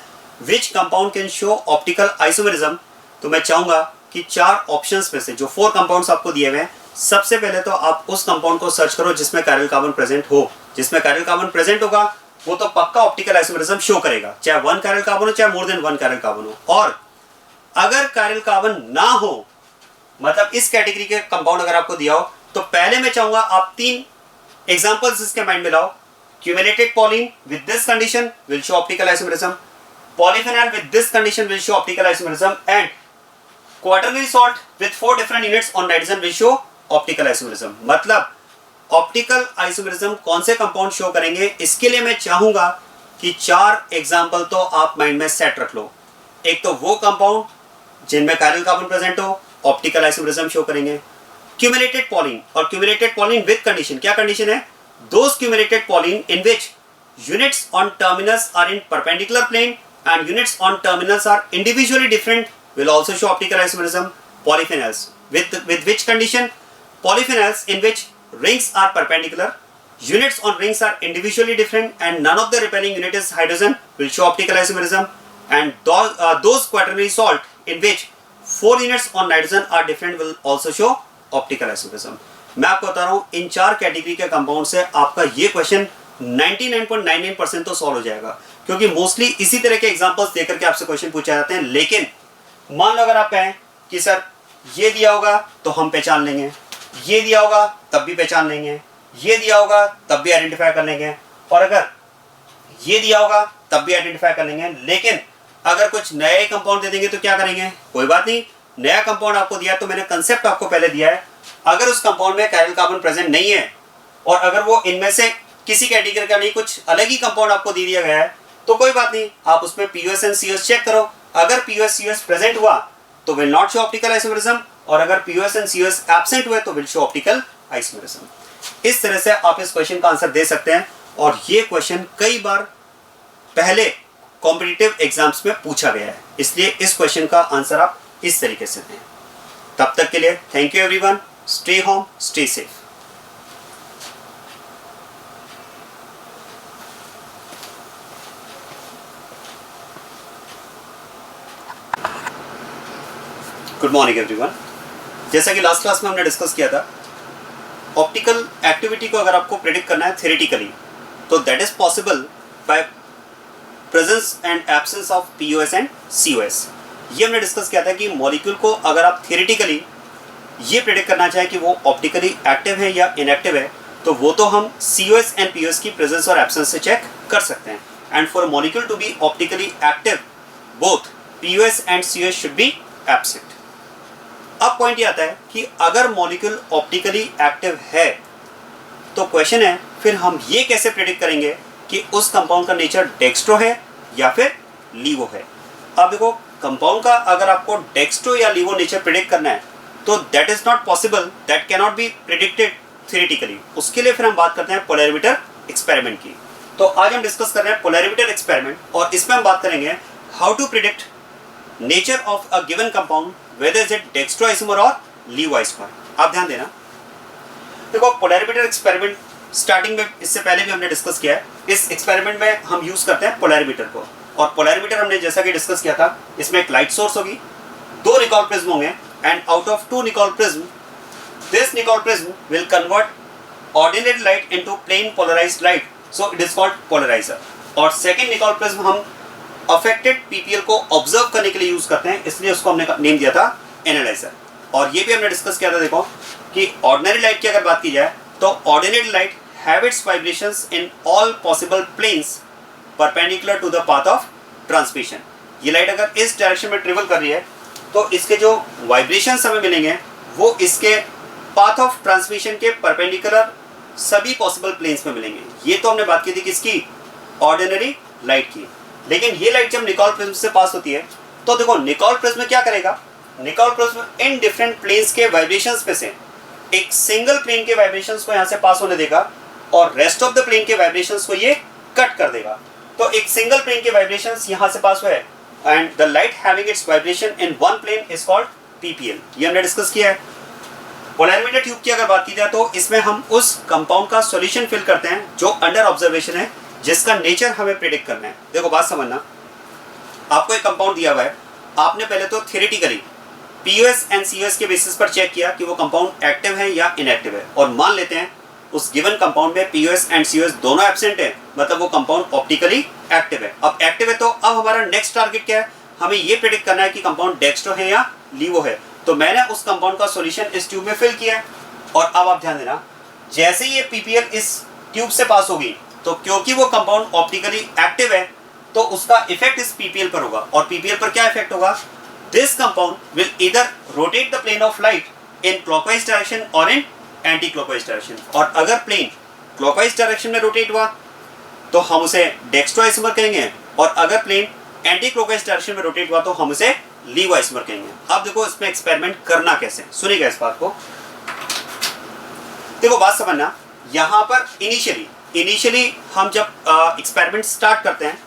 which compound can show optical isomerism तो मैं चाहूंगा कि 4 ऑप्शंस में से जो 4 कंपाउंड्स आपको दिए हुए हैं, सबसे पहले तो आप उस कंपाउंड को सर्च करो जिसमें कायरल कार्बन प्रेजेंट हो, जिसमें कायरल कार्बन प्रेजेंट होगा वो तो पक्का ऑप्टिकल आइसोमेरिज्म शो करेगा, चाहे 1 कायरल कार्बन हो चाहे मोर देन 1 कायरल कार्बन हो। और अगर कायरल कार्बन ना हो, मतलब इस कैटेगरी के कंपाउंड अगर आपको दिया हो, तो पहले मैं चाहूंगा आप 3 एग्जांपल्स इसके माइंड में लाओ। Cumulated polyene with this condition will show optical isomerism, polyphenyl with this condition will show optical isomerism, and quaternary salt with 4 different units on nitrogen will show optical isomerism. मतलब optical isomerism कौन से compound show करेंगे, इसके लिए मैं चाहूंगा कि 4 example तो आप माइंड में सेट रख लो। एक तो वो कंपाउंड जिनमें कायरल कार्बन प्रेजेंट हो, ऑप्टिकल आइसोमेरिज्म शो करेंगे। क्यूमुलेटेड पॉलीन, और क्यूमुलेटेड पॉलीन विद कंडीशन, क्या कंडीशन है, those cumulated polyene in which units on terminals are in perpendicular plane and units on terminals are individually different will also show optical isomerism. Polyphenyls with which condition, polyphenols in which rings are perpendicular, units on rings are individually different and none of the repelling unit is hydrogen will show optical isomerism, and those quaternary salt in which 4 units on nitrogen are different will also show optical isomerism। मैं आपको बता रहा हूँ इन 4 category के compound से आपका ये question 99.99% तो सॉल्व हो जाएगा, क्योंकि मोस्टली इसी तरह के एग्जांपल्स देकर के आपसे क्वेश्चन पूछे जाते हैं। लेकिन मान लो अगर आप कहें कि सर ये दिया होगा तो हम पहचान लेंगे, ये दिया होगा तब भी पहचान लेंगे, ये दिया होगा तब भी आइडेंटिफाई कर लेंगे, और अगर ये दिया होगा तब भी आइडेंटिफाई कर लेंगे, लेकिन अगर कुछ नए कंपाउंड दे देंगे तो क्या करेंगे, कोई बात नहीं, नया कंपाउंड आपको दिया तो मैंने कंसेप्ट आपको पहले दिया है, अगर उस कंपाउंड में कायरल कार्बन प्रेजेंट नहीं है और अगर वो इनमें से किसी कैटेगरी का नहीं, कुछ अलग ही कंपाउंड आपको दे दिया गया है तो कोई बात नहीं, आप उसमें POS एंड COS चेक करो। अगर POS COS प्रेजेंट हुआ तो will not show optical isomerism, और अगर POS एंड COS एब्सेंट हुए तो विल शो ऑप्टिकल आइसोमेरिज्म। इस तरह से आप इस क्वेश्चन का आंसर दे सकते हैं, और ये क्वेश्चन कई बार पहले कॉम्पिटिटिव एग्जाम्स में पूछा गया है, इसलिए इस क्वेश्चन का आंसर आप इस तरीके से दें। तब तक के लिए thank you everyone, stay home, stay safe. Good morning everyone. जैसा कि लास्ट क्लास में हमने डिस्कस किया था, ऑप्टिकल एक्टिविटी को अगर आपको प्रेडिक्ट करना है थ्योरेटिकली, तो that is possible by presence and absence of POS and COS. ये हमने डिस्कस किया था कि मॉलिक्यूल को अगर आप थ्योरेटिकली ये प्रेडिक्ट करना चाहें कि वो ऑप्टिकली एक्टिव है या इनएक्टिव है, तो वो तो हम सीओएस एंड पीओएस की प्रेजेंस और एब्सेंस से चेक कर सकते हैं। And for molecule to be optically active, both POS and COS should be absent. अब पॉइंट ये आता है कि अगर मॉलिक्यूल ऑप्टिकली एक्टिव है तो क्वेश्चन है फिर हम ये कैसे प्रेडिक्ट करेंगे कि उस कंपाउंड का नेचर डेक्स्ट्रो है या फिर लीवो है। अब देखो, कंपाउंड का अगर आपको डेक्स्ट्रो या लीवो नेचर प्रेडिक्ट करना है तो that is not possible, that can not be predicted theoretically. उसके लिए फिर हम बात करते हैं पोलैरिमीटर एक्सपेरिमेंट की। तो आज हम डिस्कस कर रहे हैं पोलैरिमीटर एक्सपेरिमेंट, और इसमें हम बात करेंगे how to predict nature of a given compound, whether is it dextro isomer और लीवो आइसोमर। आप ध्यान देना। देखो, पोलैरिमीटर एक्सपेरिमेंट स्टार्टिंग में इससे पहले भी हमने डिस्कस किया है। इस एक्सपेरिमेंट में हम यूज करते हैं पोलैरिमीटर को, और पोलैरिमीटर हमने जैसा कि डिस्कस किया था, इसमें एक लाइट सोर्स होगी, दो निकोल प्रिज्म होंगे, and out of two Nicol prism, this Nicol prism will convert ordinary light into plane polarised light, so it is called polariser. और सेकंड निकोल प्रिज्म हम अफेक्टेड पीपीएल को observe करने के लिए use करते हैं, इसलिए उसको हमने नेम दिया था एनालाइजर। और ये भी हमने डिस्कस किया था, देखो कि ऑर्डिनरी लाइट की अगर बात की जाए तो ordinary light have its vibrations in all possible planes perpendicular to the path of transmission. ये लाइट अगर इस डायरेक्शन में ट्रेवल कर रही है तो इसके जो वाइब्रेशंस हमें मिलेंगे वो इसके पाथ ऑफ ट्रांसमिशन के परपेंडिकुलर सभी पॉसिबल प्लेन्स में मिलेंगे। ये तो हमने बात की थी किसकी, ऑर्डिनरी लाइट की। लेकिन ये लाइट जब निकोल प्रिज्म से पास होती है तो देखो निकोल प्रिज्म क्या करेगा, Nicol prism in different planes के वाइब्रेशंस पे से एक सिंगल प्लेन के वाइब्रेशंस को यहाँ से पास होने देगा और रेस्ट ऑफ द प्लेन के वाइब्रेशंस को ये कट कर देगा। तो एक सिंगल प्लेन के वाइब्रेशंस यहाँ से पास हुए and the light having its vibration in one plane is called PPL. ये हमने डिस्कस किया है। पोलैरिमीटर ट्यूब की अगर बात की जाए तो इसमें हम उस कंपाउंड का सॉल्यूशन फिल करते हैं जो अंडर ऑब्जर्वेशन है, जिसका नेचर हमें प्रेडिक्ट करना है। देखो बात समझना, आपको एक कंपाउंड दिया हुआ है, आपने पहले तो थ्योरेटिकली पीओएस एंड सीओएस के बेसिस पर चेक किया कि वो कंपाउंड एक्टिव है या इनएक्टिव है, और मान लेते हैं उस गिवन कंपाउंड में पीओएस एंड सीओएस दोनों एब्सेंट है, मतलब वो कंपाउंड ऑप्टिकली एक्टिव है। अब एक्टिव है तो अब हमारा नेक्स्ट टारगेट क्या है, हमें ये प्रेडिक्ट करना है कि कंपाउंड डेक्स्ट्रो है या लीवो है। तो मैंने उस कंपाउंड का सॉल्यूशन इस ट्यूब में फिल किया है, और अब आप ध्यान देना, जैसे ही ये पीपीएल इस ट्यूब से पास होगी तो क्योंकि वो कंपाउंड ऑप्टिकली एक्टिव है तो उसका इफेक्ट इस पीपीएल पर होगा। और पीपीएल पर क्या इफेक्ट होगा, this compound will either rotate the plane of light in clockwise direction और इन एंटी क्लॉकवाइज डायरेक्शन। और अगर प्लेन क्लॉकवाइज डायरेक्शन में रोटेट हुआ तो हम उसे डेक्स्ट्रो आइसोमर कहेंगे, और अगर प्लेन एंटी क्लॉकवाइज डायरेक्शन में रोटेट हुआ तो हम उसे लीवो आइसोमर कहेंगे। अब देखो इसमें एक्सपेरिमेंट करना कैसे, सुनिएगा इस बात को। देखो बात समझना, यहाँ पर इनिशियली हम जब एक्सपेरिमेंट स्टार्ट करते हैं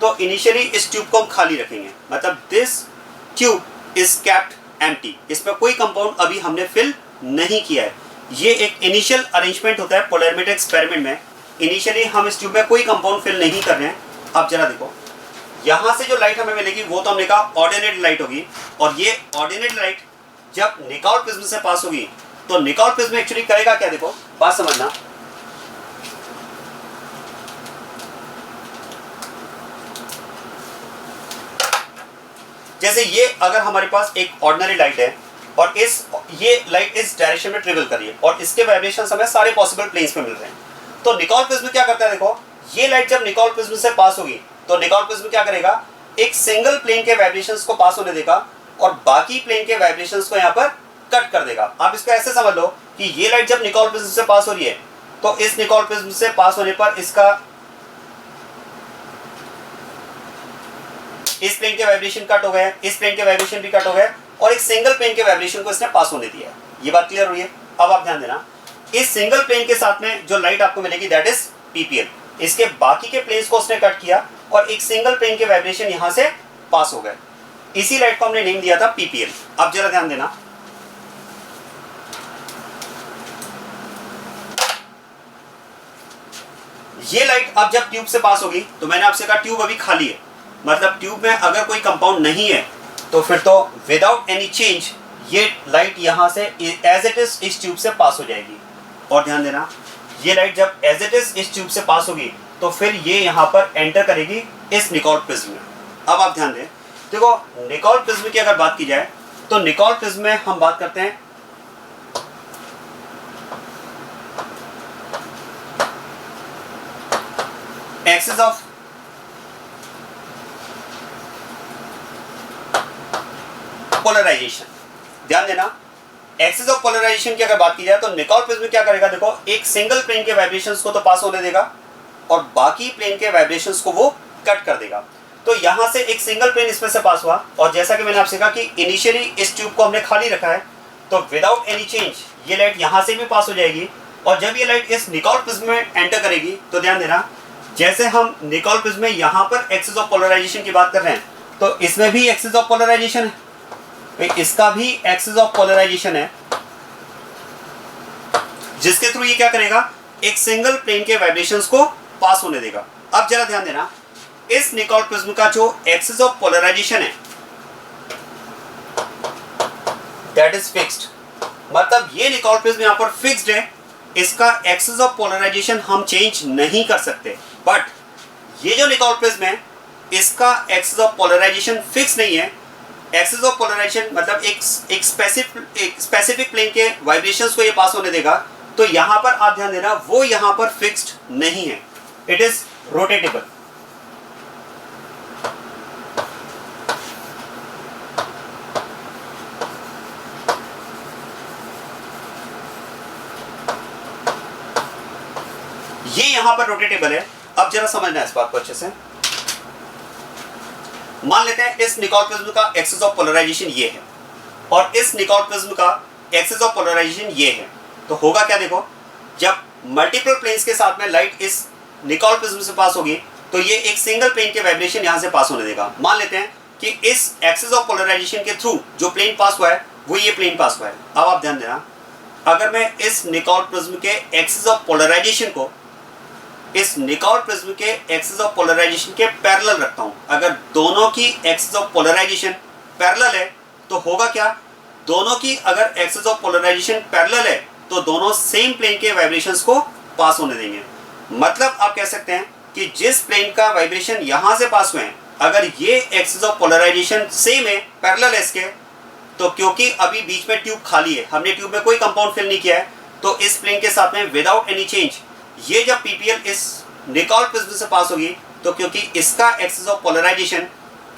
तो इनिशियली इस ट्यूब को हम खाली रखेंगे, मतलब this tube is kept empty, इसमें कोई कंपाउंड अभी हमने फिल नहीं किया है। ये एक इनिशियल अरेंजमेंट होता है पोलैरिमीटर एक्सपेरिमेंट में। इनिशियली हम इस ट्यूब में कोई कंपाउंड फिल नहीं कर रहे हैं। अब जरा देखो, यहाँ से जो लाइट हमें मिलेगी वो तो हमने कहा ऑर्डिनरी लाइट होगी, और ये ऑर्डिनरी लाइट जब निकोल प्रिज्म से पास होगी तो निकोल प्रिज्म एक्चुअली करेगा क्या, देखो बात समझना। जैसे ये अगर हमारे पास एक ऑर्डिनरी लाइट है और ये लाइट इस डायरेक्शन में ट्रेवल कर रही है और इसके वाइब्रेशंस हमें सारे पॉसिबल प्लेन्स में मिल रहे हैं, तो निकोल प्रिज्म क्या करता है, देखो ये लाइट जब निकोल प्रिज्म से पास होगी तो निकोल प्रिज्म क्या करेगा, एक सिंगल प्लेन के वाइब्रेशंस को पास होने देगा और बाकी प्लेन के वाइब्रेशंस को यहाँ पर कट कर देगा। आप इसको ऐसे समझ लो कि ये लाइट जब निकोल प्रिज्म से पास हो रही है तो इस निकोल प्रिज्म से पास होने पर इसका इस प्लेन के वाइब्रेशन कट हो गए, इस प्लेन के वाइब्रेशन भी कट हो गए, और एक सिंगल प्लेन के वाइब्रेशन को इसने पास होने दिया है। ये बात क्लियर हुई है। अब आप ध्यान देना, इस सिंगल प्लेन के साथ में जो लाइट आपको मिलेगी दैट इज पीपीएल। इसके बाकी के प्लेन्स को उसने कट किया और एक सिंगल प्लेन के वाइब्रेशन यहां से पास हो गए। इसी लाइट को हमने नेम दिया था पीपीएल। अब जरा ध्यान देना, ये लाइट अब जब ट्यूब से पास होगी तो मैंने आपसे कहा ट्यूब अभी खाली है, मतलब ट्यूब में अगर कोई कंपाउंड नहीं है तो फिर तो विदाउट एनी चेंज ये लाइट यहाँ से एज इट इज इस ट्यूब से पास हो जाएगी। और ध्यान देना, ये लाइट जब एज इट इज इस ट्यूब से पास होगी तो फिर ये यहाँ पर एंटर करेगी इस निकोल प्रिज्म में। अब आप ध्यान दें, देखो निकोल प्रिज्म की अगर बात की जाए तो निकोल प्रिज्म में हम बात करते हैं एक्सिस ऑफ पोलराइजेशन। ध्यान देना, एक्सिस ऑफ पोलराइजेशन की अगर बात की जाए तो निकोल प्रिज्म क्या करेगा, देखो एक सिंगल प्लेन के वाइब्रेशंस को तो पास होने देगा और बाकी प्लेन के वाइब्रेशंस को वो कट कर देगा। तो यहां से एक सिंगल प्लेन इसमें से पास हुआ और जैसा कि मैंने आपसे कहा कि इनिशियली इस ट्यूब को हमने खाली रखा है, तो विदाउट एनी चेंज ये लाइट यहां से भी पास हो जाएगी। और जब ये लाइट इस निकोल प्रिज्म में एंटर करेगी तो ध्यान देना, जैसे हम निकोल प्रिज्म में यहां पर एक्सिस ऑफ पोलराइजेशन की बात कर रहे हैं तो इसमें भी एक्सिस ऑफ पोलराइजेशन है, इसका भी एक्सिस ऑफ पोलराइजेशन है, जिसके थ्रू ये क्या करेगा, एक सिंगल प्लेन के वाइब्रेशंस को पास होने देगा। अब जरा ध्यान देना, इस निकोल प्रिज्म का जो एक्सिस ऑफ पोलराइजेशन है दैट इज फिक्स्ड, मतलब ये निकोल प्रिज्म यहां पर फिक्स्ड है, इसका एक्सिस ऑफ पोलराइजेशन हम चेंज नहीं कर सकते। बट ये जो निकोल प्रिज्म है इसका एक्सिस ऑफ पोलराइजेशन फिक्स नहीं है। एक्सिस ऑफ पोलराइजेशन मतलब एक स्पेसिफिक प्लेन के वाइब्रेशंस को ये पास होने देगा। तो यहां पर आप ध्यान देना, वो यहां पर फिक्स्ड नहीं है, इट इज रोटेटेबल। ये यहां पर रोटेटेबल है। अब जरा समझना है इस बात को अच्छे से। मान लेते हैं इस निकोल प्रिज्म का एक्सिस ऑफ पोलराइजेशन ये है और इस निकोल प्रिज्म का एक्सिस ऑफ पोलराइजेशन ये है, तो होगा क्या, देखो जब मल्टीपल प्लेन्स के साथ में लाइट इस निकोल प्रिज्म से पास होगी तो ये एक सिंगल प्लेन के वाइब्रेशन यहां से पास होने देगा। मान लेते हैं कि इस एक्सिस ऑफ पोलराइजेशन के थ्रू जो प्लेन पास हुआ है वो ये प्लेन पास हुआ है। अब आप ध्यान देना, अगर मैं इस निकोल प्रिज्म के एक्सिस ऑफ पोलराइजेशन को इस निकोल प्रिज्म के एक्सिस ऑफ पोलराइजेशन के पैरेलल रखता हूं, अगर दोनों की एक्सिस ऑफ पोलराइजेशन पैरेलल है तो होगा क्या, दोनों की अगर एक्सिस ऑफ पोलराइजेशन पैरेलल है तो दोनों सेम प्लेन के वाइब्रेशंस को पास होने देंगे। मतलब आप कह सकते हैं कि जिस प्लेन का वाइब्रेशन यहां से पास हुए हैं, अगर ये एक्सिस ऑफ पोलराइजेशन सेम है, पैरेलल है इसके, तो क्योंकि अभी बीच में ट्यूब खाली है, हमने ट्यूब में कोई कंपाउंड फिल नहीं किया है, तो इस प्लेन के साथ में विदाउट एनी चेंज ये जब पीपीएल इस निकोल प्रिज्म से पास होगी तो क्योंकि इसका एक्सिस ऑफ पोलराइजेशन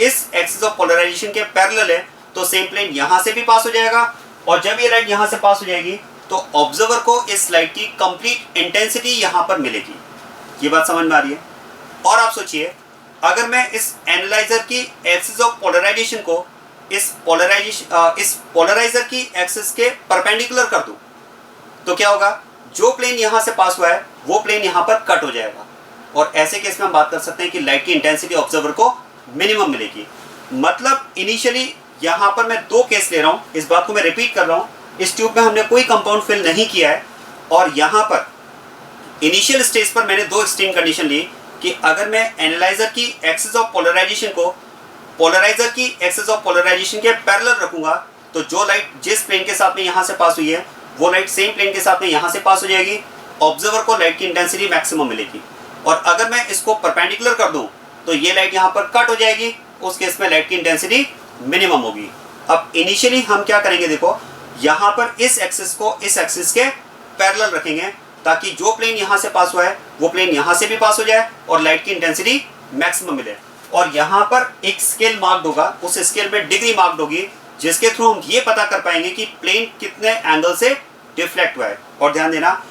इस एक्सिस ऑफ पोलराइजेशन के पैरेलल है तो सेम प्लेन यहां से भी पास हो जाएगा। और जब ये लाइट यहां से पास हो जाएगी तो ऑब्जर्वर को इस लाइट की कंप्लीट इंटेंसिटी यहां पर मिलेगी। ये बात समझ में आ रही है। और आप सोचिए, अगर मैं इस एनालाइजर की एक्सिस ऑफ पोलराइजेशन को इस पोलराइजर की एक्सिस के परपेंडिकुलर कर दूं तो क्या होगा, जो प्लेन यहां से पास हुआ है वो प्लेन यहां पर कट हो जाएगा। और ऐसे केस में हम बात कर सकते हैं कि लाइट की इंटेंसिटी ऑब्जर्वर को मिनिमम मिलेगी। मतलब इनिशियली यहां पर मैं दो केस ले रहा हूं, इस बात को मैं रिपीट कर रहा हूं, इस ट्यूब में हमने कोई कंपाउंड फिल नहीं किया है और यहां पर इनिशियल स्टेज पर मैंने दो एक्सट्रीम कंडीशन ली कि अगर मैं एनालाइजर की एक्सिस ऑफ पोलराइजेशन को पोलराइजर की एक्सिस ऑफ पोलराइजेशन के पैरेलल रखूंगा तो जो लाइट जिस प्लेन के साथ में यहां से पास हुई है वो लाइट सेम प्लेन के साथ में यहां से पास हो जाएगी, ऑब्जर्वर को लाइट की इंटेंसिटी मैक्सिमम मिलेगी। और अगर मैं इसको परपेंडिकुलर कर दूं तो ये लाइट यहां पर कट हो जाएगी, उस केस में लाइट की इंटेंसिटी मिनिमम होगी। अब इनिशियली हम क्या करेंगे, देखो यहां पर इस एक्सिस को इस एक्सिस के पैरेलल रखेंगे ताकि जो प्लेन यहां से पास हुआ है वो प्लेन यहां से भी पास हो जाए और लाइट की इंटेंसिटी मैक्सिमम मिले। और यहां पर एक स्केल मार्क्ड होगा, उस स्केल में डिग्री मार्क्ड होगी जिसके थ्रू हम ये पता कर पाएंगे कि प्लेन कितने एंगल से डिफ्लेक्ट हुआ है। और ध्यान देना,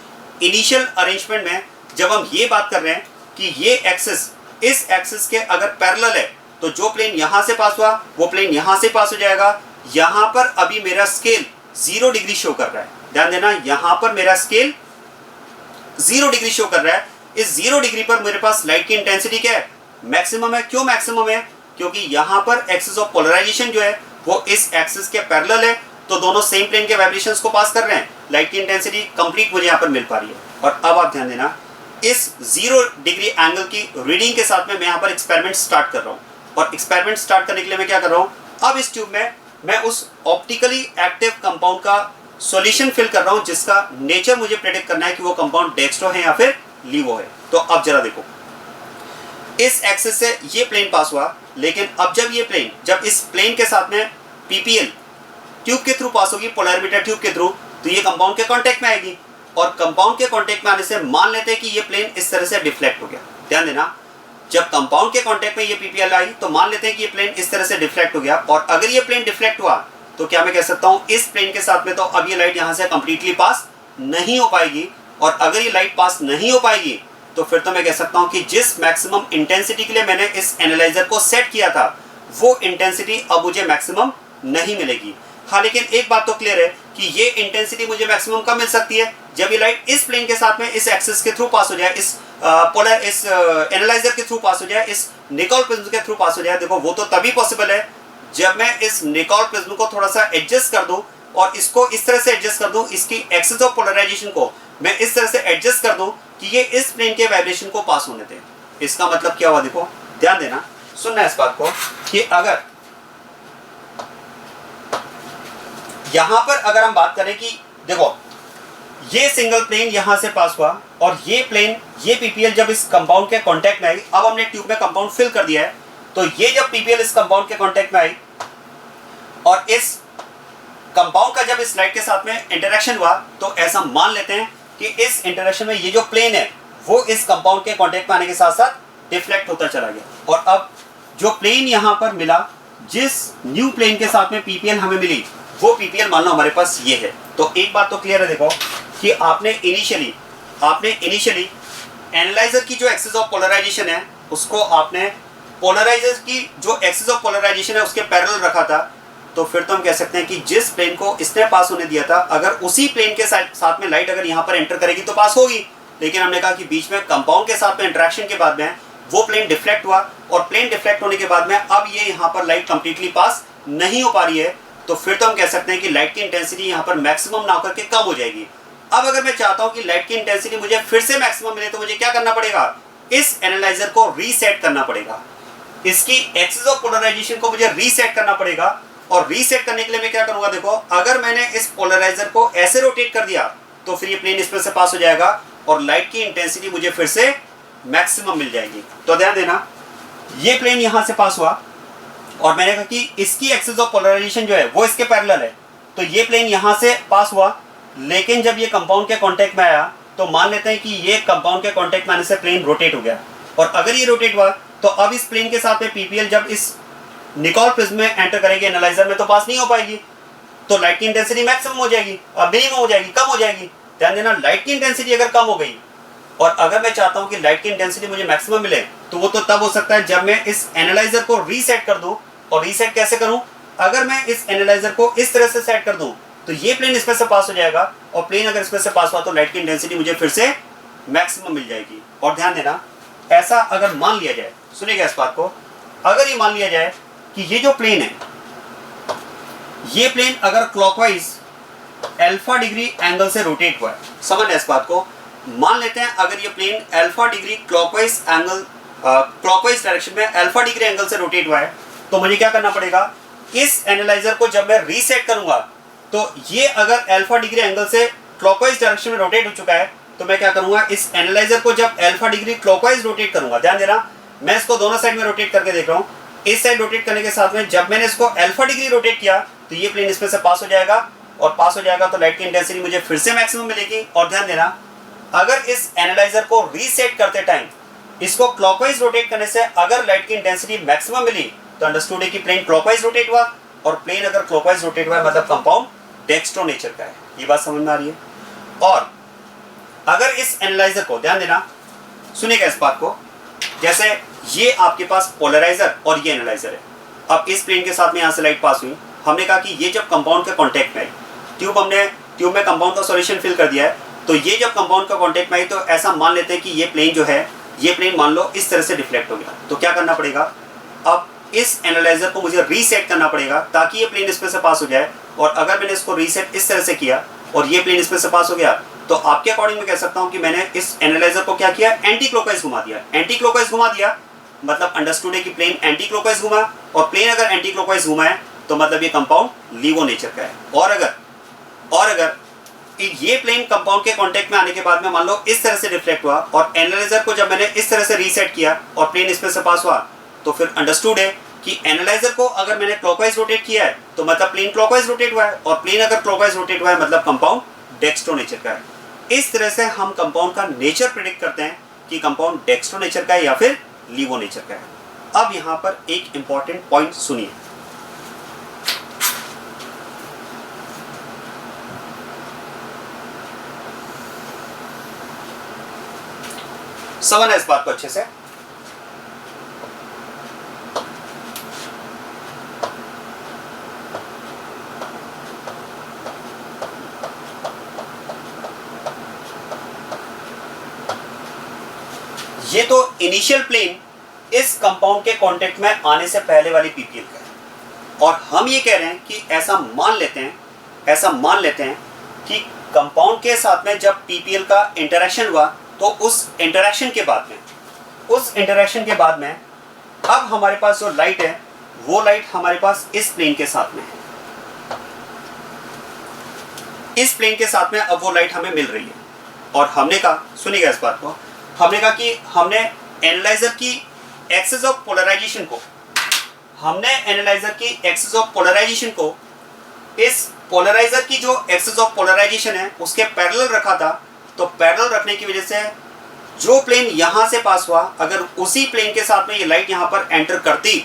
इनिशियल अरेंजमेंट में जब हम ये बात कर रहे हैं कि ये एक्सिस इस एक्सिस के अगर पैरेलल है तो जो प्लेन यहां से पास हुआ वो प्लेन यहां से पास हो जाएगा। यहां पर अभी मेरा स्केल 0 डिग्री शो कर रहा है, ध्यान देना यहां पर मेरा स्केल 0 डिग्री शो कर रहा है। इस 0 डिग्री पर मेरे पास लाइट की इंटेंसिटी क्या है, मैक्सिमम है। क्यों मैक्सिमम है, क्योंकि यहां पर एक्सिस ऑफ पोलराइजेशन जो है वो इस एक्सिस के पैरेलल है, तो दोनों सेम प्लेन के वाइब्रेशंस को पास कर रहे हैं, लाइट की इंटेंसिटी कंप्लीट मुझे यहां पर मिल पा रही है। और अब आप ध्यान देना, इस 0 डिग्री एंगल की रीडिंग के साथ में मैं यहां पर एक्सपेरिमेंट स्टार्ट कर रहा हूं। और एक्सपेरिमेंट स्टार्ट करने के लिए मैं क्या कर रहा हूं, अब इस ट्यूब में मैं उस ऑप्टिकली एक्टिव कंपाउंड का सॉल्यूशन फिल कर रहा हूं जिसका नेचर मुझे प्रेडिक्ट करना है कि वो कंपाउंड डेक्स्ट्रो है या फिर लीवो है। तो अब जरा देखो, इस एक्सिस से ये प्लेन पास हुआ, लेकिन अब जब ये प्लेन, जब इस प्लेन के साथ में पीपीएल ट्यूब के थ्रू पास होगी, पोलैरिमीटर ट्यूब के थ्रू, तो ये कंपाउंड के कांटेक्ट में आएगी, और कंपाउंड के कांटेक्ट में आने से मान लेते हैं कि ये प्लेन इस तरह से डिफ्लेक्ट हो गया। ध्यान देना, जब कंपाउंड के कांटेक्ट में ये पीपीएल आई तो मान लेते हैं कि ये प्लेन इस तरह से डिफ्लेक्ट हो गया, और अगर ये प्लेन डिफ्लेक्ट हुआ तो क्या मैं कह सकता हूं इस प्लेन के साथ में तो अब ये लाइट यहां से कंप्लीटली पास नहीं हो पाएगी, और अगर ये लाइट पास नहीं हो पाएगी तो फिर तो मैं कह सकता हूं कि जिस मैक्सिमम इंटेंसिटी के लिए मैंने इस एनालाइजर को सेट किया था वो इंटेंसिटी अब मुझे मैक्सिमम नहीं मिलेगी। हाँ, लेकिन एक बात तो क्लियर है कि ये इंटेंसिटी मुझे मैक्सिमम कब मिल सकती है, जब ये लाइट इस प्लेन के साथ में इस एक्सिस के थ्रू पास हो जाए, इस एनालाइजर के थ्रू पास हो जाए, इस निकोल प्रिज्म के थ्रू पास हो जाए। देखो वो तो तभी पॉसिबल है जब मैं इस निकोल प्रिज्म को थोड़ा सा एडजस्ट कर दूं, और इसको इस तरह से एडजस्ट कर दूं, इसकी एक्सिस ऑफ पोलराइजेशन को मैं इस तरह से एडजस्ट कर दूं कि ये इस प्लेन के वाइब्रेशन को पास होने दें। इसका मतलब क्या हुआ, देखो ध्यान देना, सुनना इस बात को कि अगर यहां पर अगर हम बात करें कि देखो ये सिंगल प्लेन यहां से पास हुआ, और ये प्लेन, ये पीपीएल जब इस कंपाउंड के कांटेक्ट में आई, अब हमने ट्यूब में कंपाउंड फिल कर दिया है, तो ये जब पीपीएल इस कंपाउंड के कांटेक्ट में आई और इस कंपाउंड का जब इस लाइट के साथ में इंटरेक्शन हुआ, तो ऐसा मान लेते हैं कि इस इंटरेक्शन में ये जो प्लेन है वो इस कंपाउंड के कांटेक्ट में आने के साथ साथ डिफ्लेक्ट होता चला गया, और अब जो प्लेन यहां पर मिला, जिस न्यू प्लेन के साथ में पीपीएल हमें मिली, वो पीपीएल मान लो हमारे पास ये है। तो एक बात तो क्लियर है, देखो कि आपने इनिशियली एनालाइजर की जो एक्सिस ऑफ पोलराइजेशन है उसको आपने पोलराइजर की जो एक्सिस ऑफ पोलराइजेशन है उसके पैरेलल रखा था, तो फिर तो हम कह सकते हैं कि जिस प्लेन को इसने पास होने दिया था, अगर उसी प्लेन के साथ में लाइट अगर यहाँ पर एंटर करेगी तो पास होगी, लेकिन हमने कहा कि बीच में कंपाउंड के साथ में इंटरेक्शन के बाद में वो प्लेन डिफ्लेक्ट हुआ, और प्लेन डिफ्लेक्ट होने के बाद में अब ये यहाँ पर लाइट कंप्लीटली पास नहीं हो पा रही है, तो फिर तो हम कह सकते हैं कि लाइट की इंटेंसिटी यहाँ पर मैक्सिमम ना होकर के कम हो जाएगी। अब अगर मैं चाहता हूँ कि लाइट की इंटेंसिटी मुझे फिर से मैक्सिमम मिले, तो मुझे क्या करना पड़ेगा, इस एनालाइजर को रीसेट करना पड़ेगा, इसकी एक्सिस ऑफ पोलराइजेशन को मुझे रीसेट करना पड़ेगा। और रीसेट करने के लिए मैं क्या करूंगा, देखो अगर मैंने इस पोलराइजर को ऐसे रोटेट कर दिया तो फिर ये प्लेन इस पर से पास हो जाएगा, और लाइट की इंटेंसिटी मुझे फिर से मैक्सिमम मिल जाएगी। तो ध्यान देना, ये प्लेन यहां से पास हुआ, और मैंने कहा कि इसकी एक्सिस ऑफ पोलराइजेशन जो है वो इसके पैरेलल है, तो ये प्लेन यहां से पास हुआ, लेकिन जब ये कंपाउंड के कांटेक्ट में आया तो मान लेते हैं कि ये कंपाउंड के कांटेक्ट में आने से प्लेन रोटेट हो गया, और अगर ये रोटेट हुआ तो अब इस प्लेन के साथ में पीपीएल जब इस निकोल प्रिज्म में एंटर करेगी एनालाइजर में तो पास नहीं हो पाएगी, तो लाइट की इंटेंसिटी मैक्सिमम हो जाएगी, अब मिनिमम हो जाएगी, कम हो जाएगी। ध्यान देना, लाइट की इंटेंसिटी अगर कम हो गई और अगर मैं चाहता हूं कि लाइट की इंटेंसिटी मुझे मैक्सिमम मिले, तो वो तो तब हो सकता है जब मैं इस एनालाइजर को रीसेट कर दूं। और रीसेट कैसे करूं, अगर मैं इस एनालाइजर को इस तरह से सेट कर दूं तो ये प्लेन इसमें से पास हो जाएगा, और प्लेन अगर इसमें से पास हुआ तो लाइट की इंटेंसिटी मुझे फिर से मैक्सिमम मिल जाएगी। और ध्यान देना, ऐसा अगर मान लिया जाए, सुनिएगा इस बात को, अगर ये मान लिया जाए कि ये जो प्लेन है, ये प्लेन अगर क्लॉकवाइज अल्फा डिग्री एंगल से रोटेट हुआ है, समझ इस बात को, मान लेते हैं अगर ये plane alpha degree clockwise angle, clockwise direction में अल्फा डिग्री एंगल से रोटेट हुआ है, तो मुझे क्या करना पड़ेगा, इस एनालाइजर को जब मैं रीसेट करूंगा तो ये अगर अल्फा डिग्री एंगल से क्लॉकवाइज डायरेक्शन में रोटेट हो चुका है, तो मैं क्या करूंगा, इस एनालाइजर को जब अल्फा डिग्री क्लॉकवाइज रोटेट करूंगा, ध्यान देना मैं इसको दोनों साइड में रोटेट करके देख रहा हूं, इस साइड रोटेट करने के साथ में जब मैंने इसको अल्फा डिग्री रोटेट किया तो ये प्लेन इसमें से पास हो जाएगा, और पास हो जाएगा तो लाइट की इंटेंसिटी मुझे फिर से मैक्सिमम मिलेगी। और ध्यान देना, अगर इस एनालाइजर को रीसेट करते टाइम इसको क्लॉकवाइज रोटेट करने से अगर लाइट की इंटेंसिटी मैक्सिमम मिली, तो अंडरस्टूड है कि प्लेन क्लॉकवाइज रोटेट हुआ, और प्लेन अगर क्लॉकवाइज रोटेट हुआ है मतलब कंपाउंड डेक्स्ट्रो नेचर का है। ये बात समझ में आ रही है। और अगर इस एनालाइजर को, ध्यान देना, सुनिएगा इस बात को, जैसे ये आपके पास पोलराइजर और ये एनालाइजर है, अब इस प्लेन के साथ में यहाँ से लाइट पास हुई, हमने कहा कि ये जब कंपाउंड के कांटेक्ट में आई, ट्यूब में कंपाउंड का सॉल्यूशन फिल कर दिया है, तो ये जब कंपाउंड का कांटेक्ट में आई तो ऐसा मान लेते हैं कि ये प्लेन जो है, ये प्लेन मान लो इस तरह से डिफ्लेक्ट हो गया, तो क्या करना पड़ेगा, अब इस एनालाइजर को मुझे रीसेट करना पड़ेगा ताकि ये प्लेन इसमें से पास हो जाए। और अगर मैंने इसको रीसेट इस तरह से किया और ये प्लेन इसमें से पास हो गया, तो आपके अकॉर्डिंग मैं कह सकता हूं कि मैंने इस एनालाइजर को क्या किया, एंटी क्लॉकवाइज घुमा दिया। एंटी क्लॉकवाइज घुमा दिया मतलब अंडरस्टूड है कि प्लेन एंटी क्लॉकवाइज घुमा, और प्लेन अगर एंटी क्लॉकवाइज घुमा है तो मतलब ये कंपाउंड लीवो नेचर का है। और अगर ये प्लेन कंपाउंड के कांटेक्ट में आने के बाद में मान लो इस तरह से रिफ्लेक्ट हुआ और एनालाइजर को जब मैंने इस तरह से रीसेट किया और प्लेन इसमें से पास हुआ, तो फिर अंडरस्टूड है कि एनालाइजर को अगर मैंने क्लॉकवाइज रोटेट किया है तो मतलब प्लेन क्लॉकवाइज रोटेट हुआ है, और प्लेन अगर क्लॉकवाइज रोटेट हुआ है मतलब कंपाउंड डेक्स्ट्रो नेचर का है। इस तरह से हम कंपाउंड का नेचर प्रेडिक्ट करते हैं कि कंपाउंड डेक्स्ट्रो नेचर का है या फिर लीवो नेचर का है। अब यहां पर एक इंपॉर्टेंट पॉइंट सुनिए। समझना इस बात को अच्छे से। ये तो इनिशियल प्लेन इस कंपाउंड के कांटेक्ट में आने से पहले वाली पीपीएल का है, और हम ये कह रहे हैं कि ऐसा मान लेते हैं कि कंपाउंड के साथ में जब पीपीएल का इंटरेक्शन हुआ तो उस इंटरेक्शन के बाद में अब हमारे पास जो लाइट है वो लाइट हमारे पास इस प्लेन के साथ में है, इस प्लेन के साथ में अब वो लाइट हमें मिल रही है। और हमने कहा, सुनिएगा इस बात को, हमने कहा कि हमने एनालाइजर की एक्सिस ऑफ पोलराइजेशन को इस पोलराइजर की जो एक्सिस ऑफ पोलराइजेशन है उसके पैरेलल रखा था। तो पैरेलल रखने की वजह से जो प्लेन यहां से पास हुआ, अगर उसी प्लेन के साथ में ये लाइट यहां पर एंटर करती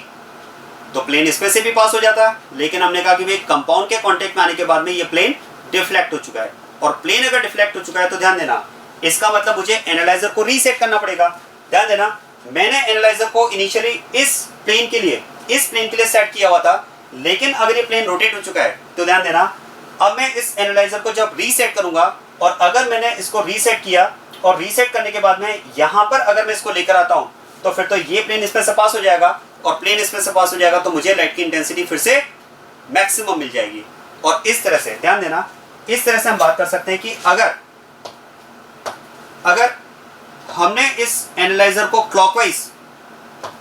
तो प्लेन इसमें से भी पास हो जाता। लेकिन हमने कहा कि भाई कंपाउंड के कांटेक्ट में आने के बाद में ये प्लेन डिफ्लेक्ट हो चुका है, और प्लेन अगर डिफ्लेक्ट हो चुका है तो ध्यान देना इसका मतलब मुझे एनालाइजर को रीसेट करना पड़ेगा। ध्यान देना मैंने एनालाइजर को इनिशियली इस प्लेन के लिए सेट किया हुआ था, लेकिन अगर ये प्लेन रोटेट हो चुका है तो ध्यान देना अब मैं इस एनालाइजर को जब रीसेट करूंगा, और अगर मैंने इसको रीसेट किया और रीसेट करने के बाद में यहां पर अगर मैं इसको लेकर आता हूं तो फिर तो ये प्लेन इसमें से पास हो जाएगा और प्लेन इसमें से पास हो जाएगा, तो मुझे लाइट की इंटेंसिटी फिर से मैक्सिमम मिल जाएगी। और इस तरह से ध्यान देना, इस तरह से हम बात कर सकते हैं कि अगर हमने इस एनालाइजर को क्लॉकवाइज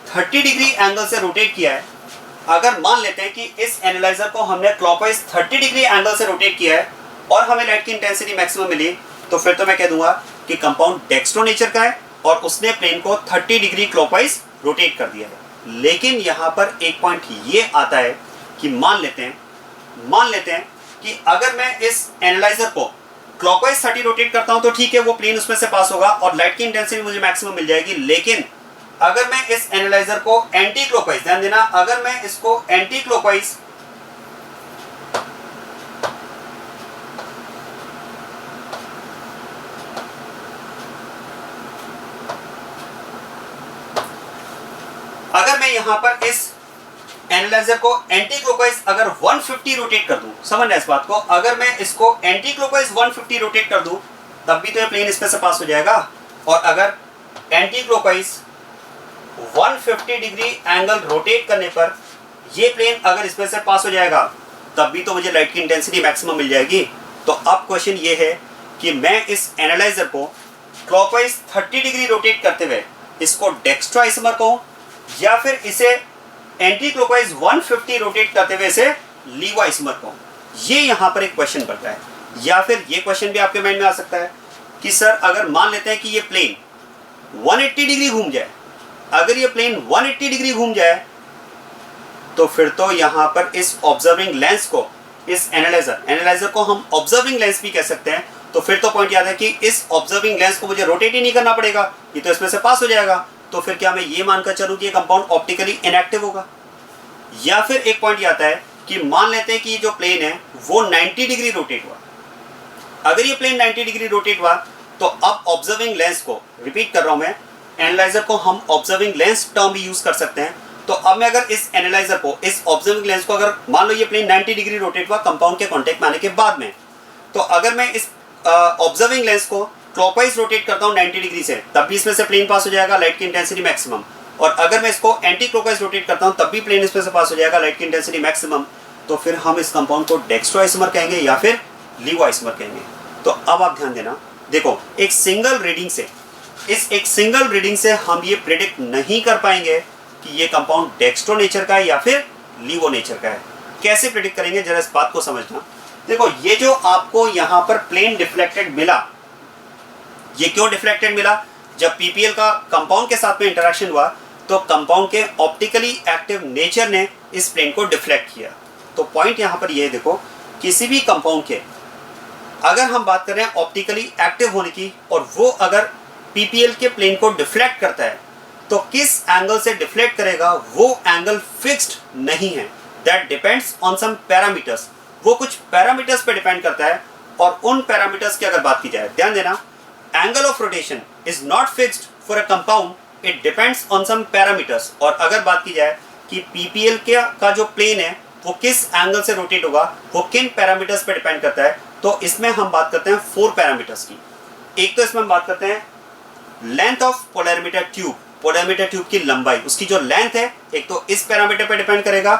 30 डिग्री एंगल से रोटेट किया है, अगर मान लेते हैं कि इस एनालाइजर को हमने क्लॉकवाइज 30 डिग्री एंगल से रोटेट किया है और हमें लाइट की इंटेंसिटी मैक्सिमम मिली, तो फिर तो मैं कह दूंगा कि कंपाउंड डेक्स्ट्रो नेचर का है और उसने प्लेन को 30 डिग्री क्लॉकवाइज रोटेट कर दिया है। लेकिन यहां पर एक पॉइंट ये आता है कि मान लेते हैं कि अगर मैं इस एनालाइजर को क्लॉकवाइज 30 रोटेट करता हूं तो ठीक है, वो प्लेन उसमें से पास होगा और लाइट की इंटेंसिटी मुझे मैक्सिमम मिल जाएगी। लेकिन अगर मैं इस एनालाइजर को एंटी क्लॉकवाइज, ध्यान देना, अगर मैं इसको एंटी क्लॉकवाइज यहां पर इस एनालाइजर को एंटी क्लॉकवाइज अगर 150 रोटेट कर दूं, समझना इस बात को, अगर मैं इसको एंटी क्लॉकवाइज 150 रोटेट कर दूं तब भी तो ये प्लेन इसमें से पास हो जाएगा। और अगर anti clockwise 150 degree angle rotate करने पर ये प्लेन अगर इसमें से पास हो जाएगा तब भी तो मुझे लाइट की इंटेंसिटी मैक्सिमम मिल जाएगी। तो अब क्वेश्चन ये है कि मैं इस एनालाइजर को क्लॉकवाइज 30 डिग्री रोटेट करते हुए इसको डेक्स्ट्रो आइसोमर कहूं या फिर इसे एंटी क्लॉकवाइज 150 रोटेट करते हुए इसे लीवो आइसोमर कहूं। ये यहां पर एक क्वेश्चन बनता है। या फिर ये क्वेश्चन भी आपके माइंड में आ सकता है कि सर अगर मान लेते हैं कि ये प्लेन 180 डिग्री घूम जाए, अगर ये प्लेन 180 डिग्री घूम जाए तो फिर तो यहां पर इस ऑब्जर्विंग लेंस को, इस एनालाइजर को हम ऑब्जर्विंग लेंस भी कह सकते हैं। तो फिर तो पॉइंट याद है कि इस ऑब्जर्विंग लेंस को मुझे रोटेट ही नहीं करना पड़ेगा, ये तो इसमें से पास हो जाएगा। तो फिर क्या मैं ये मानकर चलूं कि ये कंपाउंड ऑप्टिकली इनएक्टिव होगा? या फिर एक पॉइंट ये आता है कि मान लेते हैं कि ये जो प्लेन है वो 90 डिग्री रोटेट हुआ। अगर ये प्लेन 90 डिग्री रोटेट हुआ तो अब ऑब्जर्विंग लेंस को, रिपीट कर रहा हूं मैं, एनालाइजर को हम ऑब्जर्विंग लेंस टर्म भी यूज कर सकते हैं। तो अब मैं अगर इस एनालाइजर को, इस ऑब्जर्विंग लेंस को, अगर मान लो ये प्लेन 90 डिग्री रोटेट हुआ कंपाउंड के कांटेक्ट में आने के बाद में, तो अगर मैं इस ऑब्जर्विंग लेंस को क्लॉकवाइज रोटेट करता हूं 90 डिग्री से, तब भी इसमें से प्लेन पास हो जाएगा, लाइट की इंटेंसिटी मैक्सिमम। और अगर मैं इसको एंटी क्लॉकवाइज रोटेट करता हूं तब भी प्लेन इसमें से पास हो जाएगा, लाइट की इंटेंसिटी मैक्सिमम। तो फिर हम इस कंपाउंड को डेक्स्ट्रो आइसोमर कहेंगे या फिर लीवो आइसोमर कहेंगे। तो अब आप ध्यान देना, देखो एक सिंगल रीडिंग से हम ये प्रेडिक्ट नहीं कर पाएंगे कि ये कंपाउंड डेक्स्ट्रो नेचर का है या फिर लीवो नेचर का है। कैसे प्रिडिक्ट करेंगे जरा इस बात को समझना। देखो ये जो आपको यहाँ पर प्लेन डिफ्लेक्टेड मिला, ये क्यों डिफ्लेक्टेड मिला? जब पीपीएल का कंपाउंड के साथ में इंटरेक्शन हुआ तो कंपाउंड के ऑप्टिकली एक्टिव नेचर ने इस प्लेन को डिफ्लेक्ट किया। तो पॉइंट यहाँ पर ये देखो, किसी भी कंपाउंड के अगर हम बात कर रहे हैं ऑप्टिकली एक्टिव होने की और वो अगर पीपीएल के प्लेन को डिफ्लेक्ट करता है तो किस एंगल से डिफ्लेक्ट करेगा वो एंगल फिक्स्ड नहीं है, that depends on some parameters. वो कुछ पैरामीटर्स पे डिपेंड करता है और उन पैरामीटर्स की अगर बात की जाए, ध्यान देना, angle of rotation is not fixed for a compound, it depends on some parameters. और अगर बात की जाए कि पीपीएल का जो प्लेन है वो किस एंगल से रोटेट होगा, वो किन पैरामीटर्स पे डिपेंड करता है, तो इसमें हम बात करते हैं 4 पैरामीटर्स की। एक तो इसमें हम बात करते हैं length of polarimeter tube, polarimeter tube की लंबाई, उसकी जो लेंथ है एक तो इस पैरामीटर पे डिपेंड करेगा।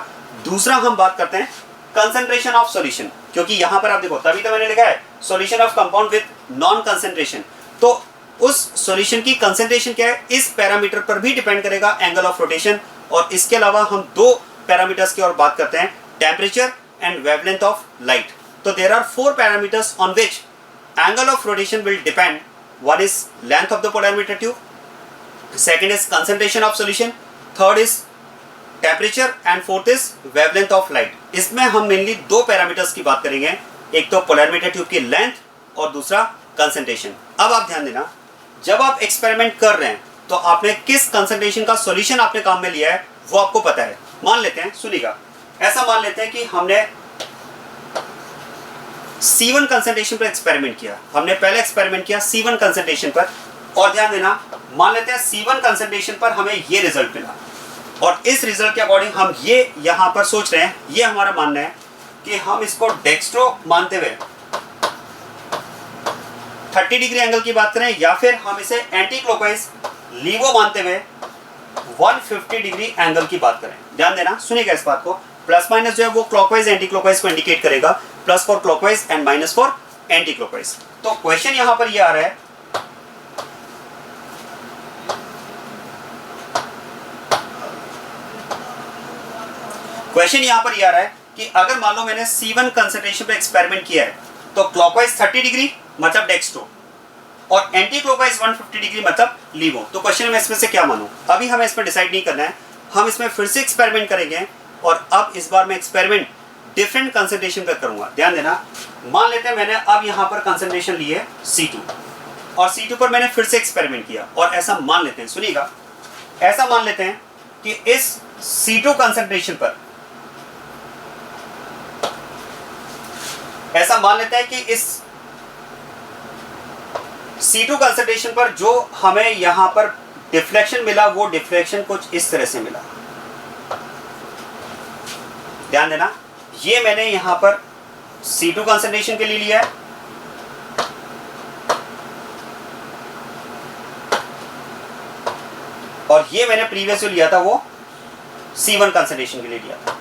दूसरा हम बात करते हैं कंसंट्रेशन ऑफ सॉल्यूशन, क्योंकि यहां पर आप देखो तभी तो मैंने लिखा है solution of compound with non concentration, तो उस सॉल्यूशन की कंसंट्रेशन क्या है इस पैरामीटर पर भी डिपेंड करेगा एंगल ऑफ रोटेशन। और इसके अलावा हम 2 पैरामीटर्स की और बात करते हैं, temperature and wavelength of light. तो there are 4 parameters on which angle of rotation will depend. One is length of the polarimeter tube, second is concentration of solution, third is temperature and fourth is wavelength of light। इसमें हम mainly 2 parameters की बात करेंगे, एक तो polarimeter tube की length और दूसरा कंसंट्रेशन। अब आप ध्यान देना, जब आप एक्सपेरिमेंट कर रहे हैं तो आपने किस कंसंट्रेशन का सॉल्यूशन आपने काम में लिया है वो आपको पता है। मान लेते हैं, सुनिएगा, ऐसा मान लेते हैं कि हमने C1 कंसंट्रेशन पर एक्सपेरिमेंट किया, हमने पहले एक्सपेरिमेंट किया C1 कंसंट्रेशन पर, और ध्यान देना, मान लेते हैं C1 कंसंट्रेशन पर हमें ये रिजल्ट मिला और इस रिजल्ट के अकॉर्डिंग हम ये यहां पर सोच रहे हैं, ये हमारा मानना है कि हम इसको डेक्स्ट्रो मानते हुए 30 डिग्री एंगल की बात करें या फिर हम इसे एंटी क्लॉकवाइज लीवो मानते हुए 150 डिग्री एंगल की बात करें। ध्यान देना, सुनिएगा इस बात को, प्लस माइनस जो है वो क्लॉकवाइज एंटी क्लॉकवाइज को इंडिकेट करेगा, plus for clockwise and minus for anti clockwise. तो क्वेश्चन यहां पर ये आ रहा है, क्वेश्चन यहां पर यह आ रहा है कि अगर मान लो मैंने C1 कंसंट्रेशन पे एक्सपेरिमेंट किया है तो क्लॉकवाइज 30 डिग्री मतलब डेक्स्ट्रो और एंटी क्लॉकवाइज 150 डिग्री मतलब लीवो। तो क्वेश्चन में इसमें से क्या मानूं, अभी हमें इसमें डिसाइड नहीं करना है, हम इसमें फिर से एक्सपेरिमेंट करेंगे और अब इस बार मैं एक्सपेरिमेंट डिफरेंट कंसंट्रेशन पर करूंगा। ध्यान देना, मान लेते हैं मैंने अब यहां पर कंसंट्रेशन ली है C2 और C2 पर मैंने फिर से एक्सपेरिमेंट किया और ऐसा मान लेते हैं, सुनिएगा, ऐसा मान लेते हैं कि इस C2 कंसंट्रेशन पर, ऐसा मान लेते हैं कि इस C2 कंसंट्रेशन पर जो हमें यहां पर डिफ्लेक्शन मिला वो डिफ्लेक्शन कुछ इस तरह से मिला। ध्यान देना, ये मैंने यहां पर C2 कंसंट्रेशन के लिए लिया है और ये मैंने प्रीवियस जो लिया था वो C1 कंसंट्रेशन के लिए लिया था।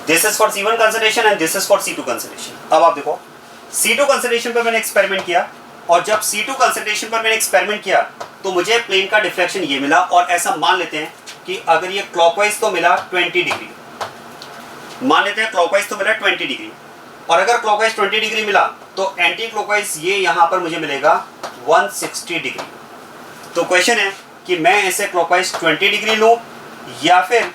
This is for C1 concentration and this is for C2 concentration। अब आप देखो, C2 concentration पर मैंने एक्सपेरिमेंट किया और जब C2 concentration पर मैंने एक्सपेरिमेंट किया तो मुझे प्लेन का डिफ्लेक्शन ये मिला और ऐसा मान लेते हैं कि अगर ये क्लॉकवाइज तो मिला 20 डिग्री, मान लेते हैं क्लॉकवाइज तो मिला 20 डिग्री और अगर क्लॉकवाइज 20 डिग्री मिला तो एंटी क्लॉकवाइज ये यहां पर मुझे मिलेगा 160 डिग्री। तो क्वेश्चन है कि मैं इसे क्लॉकवाइज 20 डिग्री लूं या फिर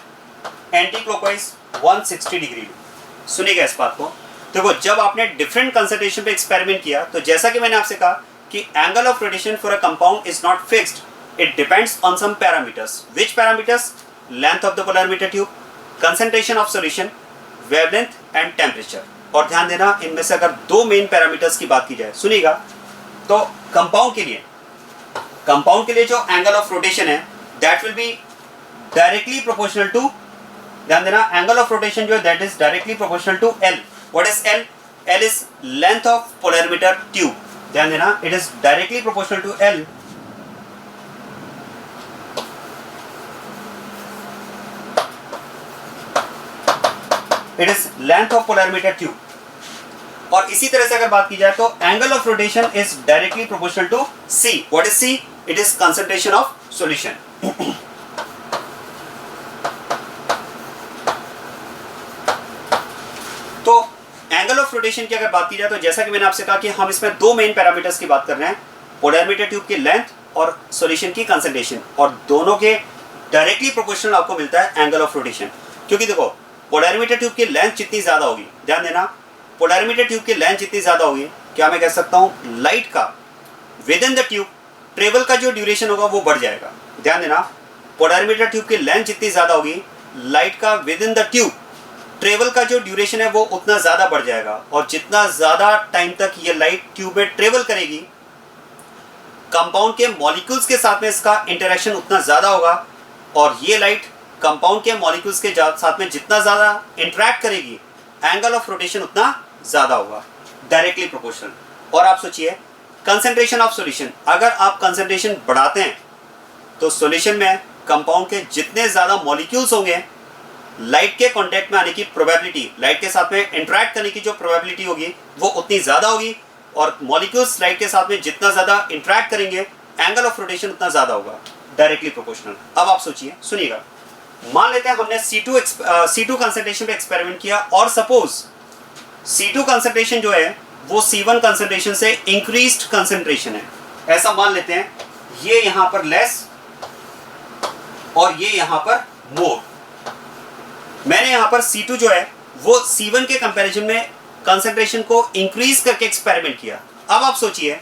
एंटी क्लॉकवाइज 160 डिग्री लूं। सुनिएगा इस बात को, देखो जब आपने डिफरेंट कंसंट्रेशन पे एक्सपेरिमेंट किया तो जैसा कि मैंने आपसे कहा कि angle of rotation for a compound is not fixed, it depends on some parameters. Which parameters? Length of the polarimeter tube, concentration of solution, wavelength and temperature. और ध्यान देना, इनमें से अगर 2 मेन पैरामीटर्स की बात की जाए, सुनिएगा, तो कंपाउंड के लिए जो एंगल ऑफ रोटेशन है that will be directly proportional to, ध्यान देना, एंगल ऑफ रोटेशन जो है that is directly proportional to L। What is L? L is length of polarimeter tube. ध्यान देना, it is directly proportional to L। It is length of polarimeter tube. और इसी तरह से अगर बात की जाए तो angle of rotation is directly proportional to C। What is C? It is concentration of solution. तो एंगल ऑफ रोटेशन की अगर बात की जाए तो जैसा कि मैंने आपसे कहा कि हम इसमें दो मेन पैरामीटर्स की बात कर रहे हैं, पोलैरिमीटर ट्यूब की लेंथ और सॉल्यूशन की कंसंट्रेशन, और दोनों के डायरेक्टली प्रोपोर्शनल आपको मिलता है एंगल ऑफ रोटेशन। क्योंकि देखो पोलैरिमीटर ट्यूब की लेंथ जितनी ज्यादा होगी, ध्यान देना, पोलैरिमीटर ट्यूब की लेंथ जितनी ज्यादा होगी, क्या मैं कह सकता हूं लाइट का with in the tube travel का जो ड्यूरेशन होगा वो बढ़ जाएगा। ध्यान देना, पोलैरिमीटर ट्यूब की लेंथ जितनी ज्यादा होगी, लाइट का with in the tube travel का जो ड्यूरेशन है वो उतना ज्यादा बढ़ जाएगा, और जितना ज्यादा टाइम तक ये लाइट ट्यूब में ट्रेवल करेगी, कंपाउंड के मॉलिक्यूल्स के साथ में इसका इंटरेक्शन उतना ज्यादा होगा, और ये लाइट कंपाउंड के मॉलिक्यूल्स के साथ में जितना ज्यादा इंटरेक्ट करेगी, एंगल ऑफ रोटेशन उतना ज्यादा होगा, डायरेक्टली प्रोपोर्शनल। और आप सोचिए कंसंट्रेशन ऑफ सॉल्यूशन, अगर आप कंसंट्रेशन बढ़ाते हैं तो सॉल्यूशन में कंपाउंड के जितने ज्यादा मॉलिक्यूल्स होंगे, लाइट के कांटेक्ट में आने की प्रोबेबिलिटी, लाइट के साथ में इंटरेक्ट करने की जो प्रोबेबिलिटी होगी वो उतनी ज्यादा होगी, और मॉलिक्यूल्स लाइट के साथ में जितना ज्यादा इंटरेक्ट करेंगे, एंगल ऑफ रोटेशन उतना ज्यादा होगा, डायरेक्टली प्रोपोर्शनल। अब आप सोचिए, सुनिएगा, मान लेते हैं हमने C2 कंसंट्रेशन पे एक्सपेरिमेंट किया, और सपोज C2 कंसंट्रेशन जो है वो C1 कंसंट्रेशन से इंक्रीज्ड कंसंट्रेशन है, ऐसा मान लेते हैं। ये यहां पर लेस और ये यहां पर मोर। मैंने यहां पर C2 जो है वो C1 के कंपैरिजन में कंसंट्रेशन को इंक्रीज करके एक्सपेरिमेंट किया। अब आप सोचिए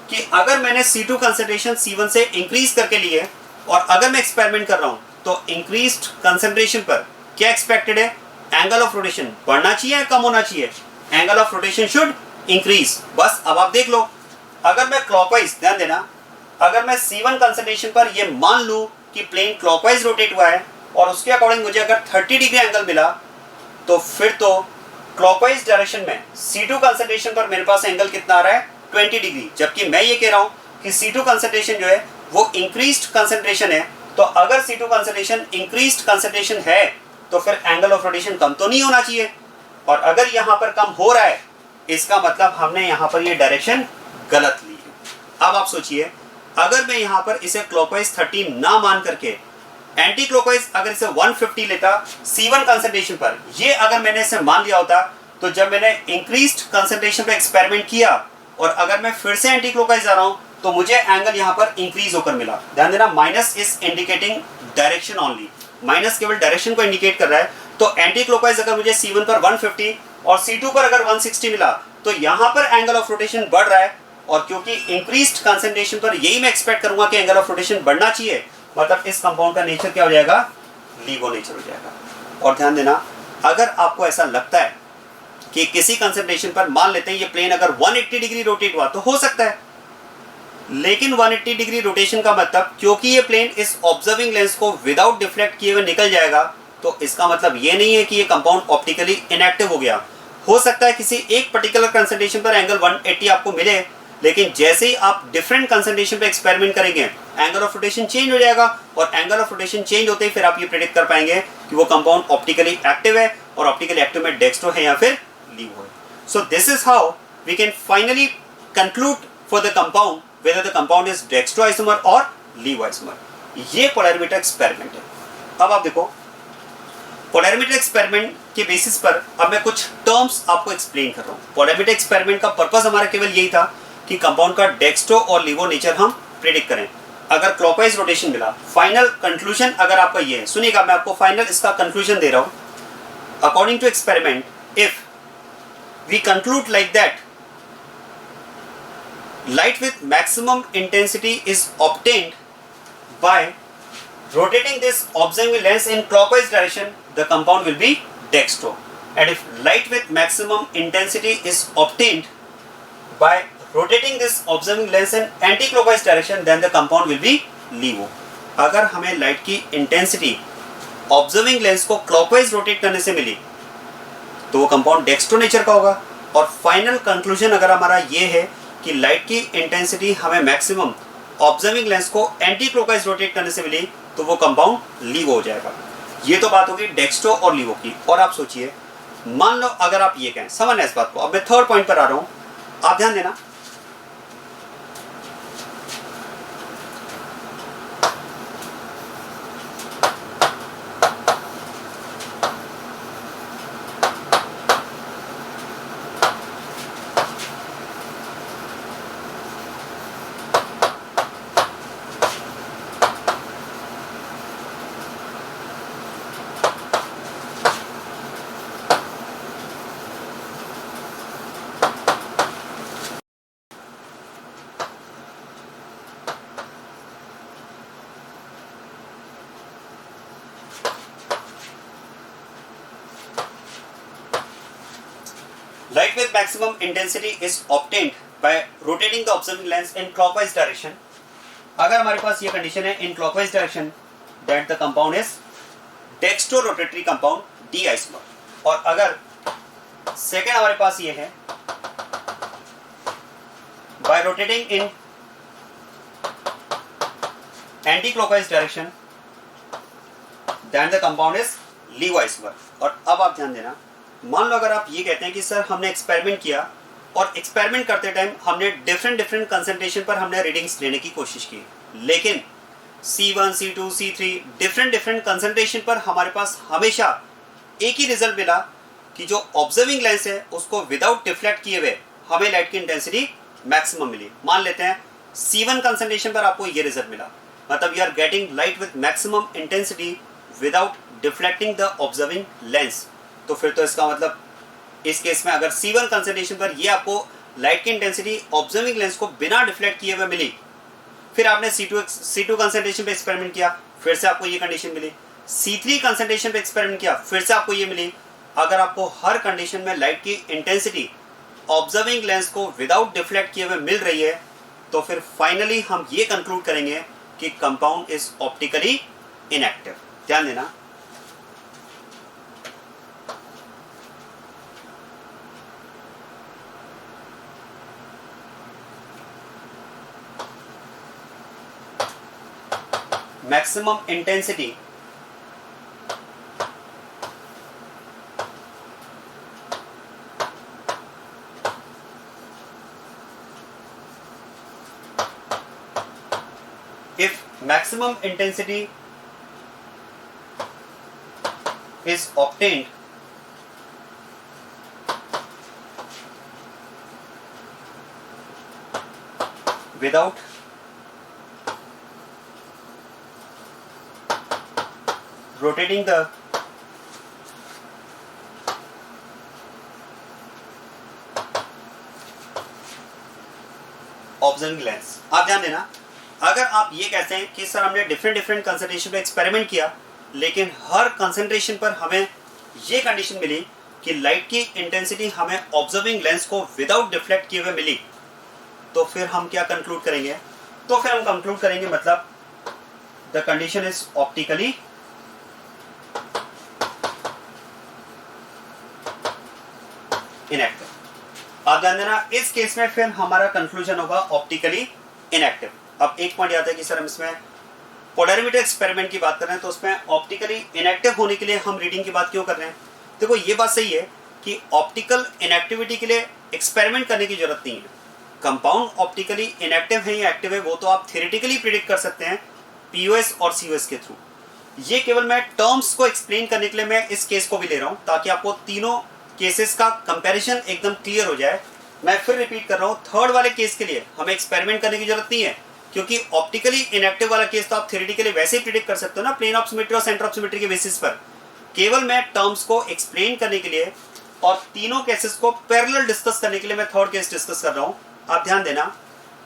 कि अगर मैंने C2 कंसंट्रेशन C1 से इंक्रीज करके लिए, और अगर मैं एक्सपेरिमेंट कर रहा हूं तो इंक्रीज्ड कंसंट्रेशन पर क्या एक्सपेक्टेड है, एंगल ऑफ रोटेशन बढ़ना चाहिए या कम होना चाहिए, angle of rotation should increase. बस अब आप देख लो, अगर मैं क्लॉकवाइज, ध्यान देना, अगर मैं C1 कंसंट्रेशन पर ये मान लूं कि प्लेन क्लॉकवाइज रोटेट हुआ है और उसके अकॉर्डिंग मुझे अगर 30 डिग्री एंगल मिला, तो फिर तो क्लॉकवाइज डायरेक्शन में C2 कंसंट्रेशन पर मेरे पास एंगल कितना आ रहा है, 20 डिग्री। जबकि मैं ये कह रहा हूं कि C2 कंसंट्रेशन जो है वो इंक्रीज्ड कंसंट्रेशन है, तो अगर C2 कंसंट्रेशन इंक्रीज्ड कंसंट्रेशन है तो फिर एंगल ऑफ रोटेशन कम तो नहीं होना चाहिए, और अगर यहां पर कम हो रहा है इसका मतलब हमने यहां पर ये डायरेक्शन गलत ली है। अब आप सोचिए, अगर मैं यहां पर इसे क्लॉकवाइज 30 ना मान करके एंटी क्लॉकवाइज अगर इसे 150 लेता C1 कंसंट्रेशन पर, ये अगर मैंने इसे मान लिया होता, तो जब मैंने इंक्रीज्ड कंसंट्रेशन पे एक्सपेरिमेंट किया और अगर मैं फिर से एंटी क्लॉकवाइज जा रहा हूं तो मुझे एंगल यहां पर इंक्रीज होकर मिला। ध्यान देना, minus is indicating direction only, minus केवल डायरेक्शन को इंडिकेट कर रहा है। तो एंटी क्लॉकवाइज अगर मुझे C1 पर 150 और C2 पर अगर 160 मिला, तो यहां पर एंगल ऑफ रोटेशन बढ़ रहा है, और क्योंकि इंक्रीज्ड कंसंट्रेशन पर यही मैं एक्सपेक्ट करूंगा कि एंगल ऑफ रोटेशन बढ़ना चाहिए, मतलब इस कंपाउंड का नेचर क्या हो जाएगा, लीवो नेचर हो जाएगा। और ध्यान देना, अगर आपको ऐसा लगता है कि किसी कंसंट्रेशन पर मान लेते हैं ये प्लेन अगर 180 डिग्री रोटेट हुआ तो हो सकता है, लेकिन 180 डिग्री रोटेशन का मतलब, क्योंकि ये प्लेन इस ऑब्जर्विंग लेंस को विदाउट डिफ्लेक्ट किए हुए निकल जाएगा, तो इसका मतलब ये नहीं है कि ये कंपाउंड ऑप्टिकली इनएक्टिव हो गया। हो सकता है किसी एक पर्टिकुलर कंसंट्रेशन पर एंगल 180 आपको मिले, लेकिन जैसे ही आप डिफरेंट कंसंट्रेशन पे एक्सपेरिमेंट करेंगे एंगल ऑफ रोटेशन चेंज हो जाएगा, और एंगल ऑफ रोटेशन चेंज होते ही फिर आप ये प्रेडिक्ट कर पाएंगे कि वो कंपाउंड ऑप्टिकली एक्टिव है, और ऑप्टिकली एक्टिव में डेक्स्ट्रो है या फिर लीवो है। So this is how we can finally conclude for the compound whether the compound is dextroisomer or levoisomer। ये पोलैरिमीटर एक्सपेरिमेंट है। अब आप देखो, पोलैरिमीटर एक्सपेरिमेंट के बेसिस पर अब मैं कुछ टर्म्स आपको एक्सप्लेन कर रहा हूँ। पोलैरिमीटर एक्सपेरिमेंट का पर्पस हमारा केवल यही था कि कंपाउंड का डेक्स्ट्रो और लीवो नेचर हम प्रेडिक्ट करें। अगर क्लॉकवाइज रोटेशन मिला, फाइनल कंक्लूजन अगर आपका ये है, सुनिएगा मैं आपको फाइनल इसका कंक्लूजन दे रहा हूँ। According to experiment, if we conclude like that light with maximum intensity is obtained by rotating this observing lens in clockwise direction, the compound will be dextro. And if light with maximum intensity is obtained by rotating this observing lens in anti-clockwise direction, then the compound will be levo. अगर हमें light की intensity observing lens को clockwise rotate करने से मिली तो वो compound dextro nature का होगा। और फाइनल कंक्लूजन अगर हमारा ये है कि लाइट की इंटेंसिटी हमें मैक्सिमम ऑब्जर्विंग लेंस को एंटी क्लॉकवाइज रोटेट करने से मिली तो वो कंपाउंड लीवो हो जाएगा। ये तो बात होगी डेक्स्ट्रो और लीवो की। और आप सोचिए, मान लो अगर आप ये कहें, समझना इस बात को, अब मैं थर्ड पॉइंट पर आ रहा हूं, आप ध्यान देना। Light with maximum intensity is obtained by rotating the observing lens in clockwise direction. अगर हमारे पास ये कंडीशन है in clockwise direction, that the compound is dextrorotatory compound D isomer. और अगर सेकेंड हमारे पास ये है by rotating in anti-clockwise direction, then the compound is LEO isomer. और अब आप ध्यान देना, मान लो अगर आप ये कहते हैं कि सर हमने एक्सपेरिमेंट किया और एक्सपेरिमेंट करते टाइम हमने डिफरेंट कंसंट्रेशन पर हमने रीडिंग्स लेने की कोशिश की, लेकिन C1, C2, C3 different concentration पर हमारे पास हमेशा एक ही रिजल्ट मिला कि जो ऑब्जर्विंग लेंस है उसको विदाउट डिफ्लेक्ट किए हुए हमें लाइट की इंटेंसिटी मैक्सिमम मिली. मान लेते हैं C1 कंसंट्रेशन पर आपको ये रिजल्ट मिला, मतलब you are getting light with maximum intensity without deflecting the observing lens. तो फिर तो इसका मतलब इस केस में अगर C1 कंसंट्रेशन पर ये आपको लाइट की इंटेंसिटी ऑब्जर्विंग लेंस को बिना डिफ्लेक्ट किए हुए मिली, फिर आपने C2 कंसंट्रेशन पे एक्सपेरिमेंट किया, फिर से आपको ये कंडीशन मिली. C3 कंसंट्रेशन पे एक्सपेरिमेंट किया, फिर से आपको ये मिली. अगर आपको हर कंडीशन में लाइट की इंटेंसिटी ऑब्जर्विंग लेंस को विदाउट डिफ्लेक्ट किए हुए मिल रही है, तो फिर फाइनली हम ये कंक्लूड करेंगे कि कंपाउंड इज ऑप्टिकली इनएक्टिव. ध्यान देना, maximum intensity if maximum intensity is obtained without rotating the observing lens. आप ध्यान देना, अगर आप ये कहते हैं कि सर हमने डिफरेंट कंसंट्रेशन पे एक्सपेरिमेंट किया, लेकिन हर कंसंट्रेशन पर हमें ये कंडीशन मिली कि लाइट की इंटेंसिटी हमें ऑब्जर्विंग लेंस को विदाउट डिफ्लेक्ट किए हुए मिली, तो फिर हम क्या कंक्लूड करेंगे? तो फिर हम कंक्लूड करेंगे मतलब the condition is optically inactive. आप ध्यान देना, इस केस में फिर हमारा कंक्लूजन होगा ऑप्टिकली इनएक्टिव. अब एक पॉइंट आता है कि सर हम इसमें पोलैरिमीटर एक्सपेरिमेंट की बात कर रहे हैं, तो उसमें ऑप्टिकली इनएक्टिव होने के लिए हम रीडिंग की बात क्यों कर रहे हैं? देखो ये बात सही है कि ऑप्टिकल इनएक्टिविटी के लिए एक्सपेरिमेंट करने की जरूरत नहीं है. कंपाउंड ऑप्टिकली इनएक्टिव है या एक्टिव है वो तो आप थियोरेटिकली प्रिडिक्ट कर सकते हैं पीओएस और सीओएस के थ्रू. ये केवल मैं टर्म्स को एक्सप्लेन करने के लिए मैं इस केस को भी ले रहा हूँ, ताकि आपको तीनों केसेस का कंपैरिजन एकदम क्लियर हो जाए. मैं फिर रिपीट कर रहा हूँ, थर्ड वाले केस के लिए हमें एक्सपेरिमेंट करने की जरूरत नहीं है, क्योंकि ऑप्टिकली इनएक्टिव वाला केस तो आप थ्योरेटिकली वैसे ही प्रिडिक्ट कर सकते हो ना, प्लेन ऑफ सिमेट्री और सेंटर ऑफ सिमेट्री के बेसिस पर. केवल मैं टर्म्स को एक्सप्लेन करने के लिए और तीनों केसेस को पैरेलल डिस्कस करने के लिए मैं थर्ड केस डिस्कस कर रहा हूँ. आप ध्यान देना,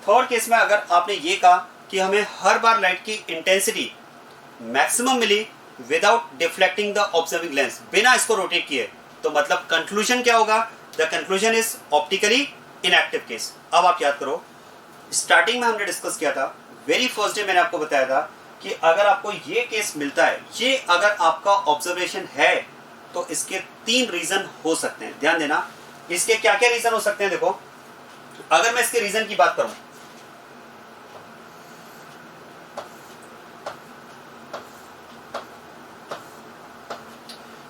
थर्ड केस में अगर आपने ये कहा कि हमें हर बार लाइट की इंटेंसिटी मैक्सिमम मिली without deflecting the observing lens, बिना इसको रोटेट किए, तो मतलब कंक्लूजन क्या होगा? The conclusion is optically inactive case. अब आप याद करो, स्टार्टिंग में हमने डिस्कस किया था, वेरी फर्स्ट डे मैंने आपको बताया था कि अगर आपको ये केस मिलता है, ये अगर आपका ऑब्जर्वेशन है, तो इसके 3 रीजन हो सकते हैं. ध्यान देना, इसके क्या क्या रीजन हो सकते हैं. देखो, अगर मैं इसके रीजन की बात करूं,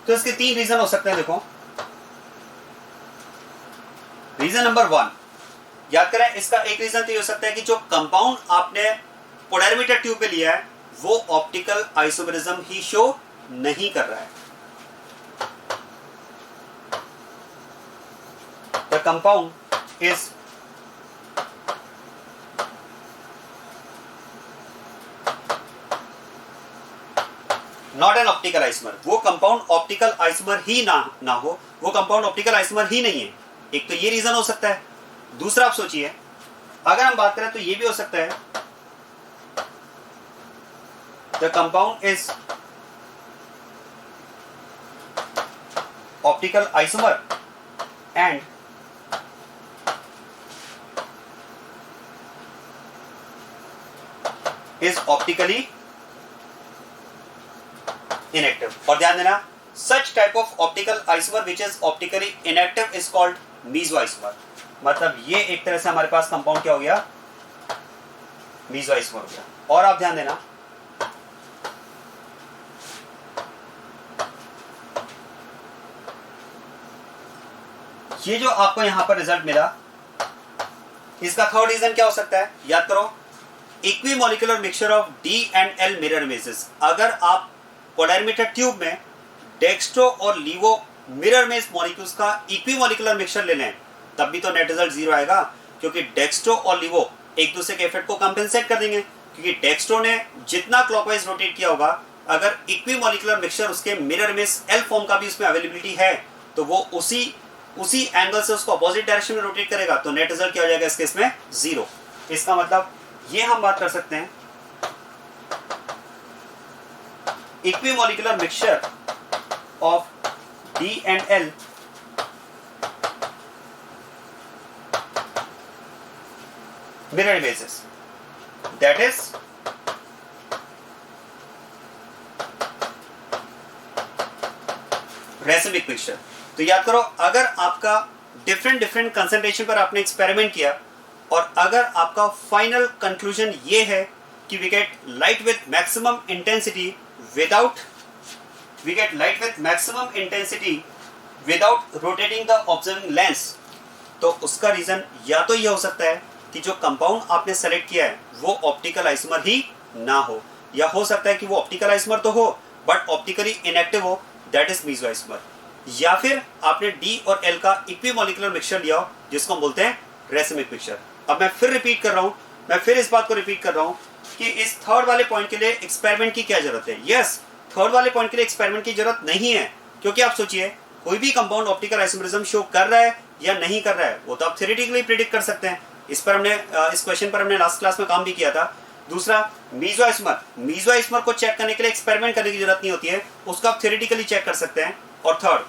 तो इसके 3 रीजन हो सकते हैं. देखो, रीजन नंबर 1 याद करें, इसका एक रीजन तो ये हो सकता है कि जो कंपाउंड आपने पोलैरिमीटर ट्यूब पे लिया है वो ऑप्टिकल आइसोमेरिज्म ही शो नहीं कर रहा है. The compound is not an optical isomer. वो कंपाउंड ऑप्टिकल आइसोमर ही ना हो, वो कंपाउंड ऑप्टिकल आइसोमर ही नहीं है. एक तो ये रीजन हो सकता है. दूसरा आप सोचिए, अगर हम बात करें तो ये भी हो सकता है the compound is optical isomer and is optically inactive. और ध्यान देना, such type of optical isomer which is optically inactive is called meso isomer. मतलब ये एक तरह से हमारे पास कंपाउंड क्या हो गया, मीसो आइसोमर हो गया। और आप ध्यान देना, ये जो आपको यहां पर रिजल्ट मिला, इसका थर्ड रीजन क्या हो सकता है, याद करो, equimolecular mixture of D and L mirror images. अगर आप पोलैरिमीटर ट्यूब में डेक्स्ट्रो और लीवो मिरर इमेज मॉलिक्यूल्स का इक्विमोलिकुलर मिक्सचर ले लें, तब भी तो नेट रिजल्ट जीरो आएगा, क्योंकि डेक्स्ट्रो और लीवो एक दूसरे के इफेक्ट को कंपेंसेट कर देंगे। क्योंकि डेक्स्ट्रो ने जितना क्लॉकवाइज रोटेट किया होगा, अगर इक्विमोलिकुलर मिक्सचर उसके मिरर इमेज एल फॉर्म का भी उसमें अवेलेबिलिटी है, तो वो उसी एंगल से उसको अपोजिट डायरेक्शन में रोटेट करेगा, तो नेट रिजल्ट क्या हो जाएगा इस केस में, जीरो। इसका मतलब ये हम बात कर सकते हैं equimolecular mixture of D and L mirror images, that is racemic mixture. तो याद करो, अगर आपका डिफरेंट कंसंट्रेशन पर आपने एक्सपेरिमेंट किया और अगर आपका फाइनल कंक्लूजन ये है कि we get light with maximum intensity without rotating the observing lens, तो उसका रीजन या तो ये हो सकता है कि जो कंपाउंड आपने सेलेक्ट किया है वो ऑप्टिकल आइसोमर ही ना हो, या हो सकता है कि वो ऑप्टिकल आइसोमर तो हो बट ऑप्टिकली इनएक्टिव हो, दैट इज मीसो आइसोमर। या फिर आपने डी और एल का इक्विमोलिकुलर मिक्सचर लिया हो, जिसको हम बोलते हैं रेसिमिक मिक्सचर। अब मैं फिर रिपीट कर रहा हूं, मैं फिर इस बात को रिपीट कर रहा हूं कि इस थर्ड वाले पॉइंट के लिए एक्सपेरिमेंट की क्या जरूरत है। यस, थर्ड वाले पॉइंट के लिए एक्सपेरिमेंट की जरूरत नहीं है, क्योंकि आप सोचिए, कोई भी कंपाउंड ऑप्टिकल आइसोमरिज्म शो कर रहा है या नहीं कर रहा है, वो तो आप थ्योरेटिकली प्रेडिक्ट कर सकते हैं। इस क्वेश्चन पर हमने लास्ट क्लास में काम भी किया था। दूसरा, मीसो आइसोमर को चेक करने के लिए एक्सपेरिमेंट करने की जरूरत नहीं होती है, उसको आप थ्योरेटिकली चेक कर सकते हैं। और थर्ड,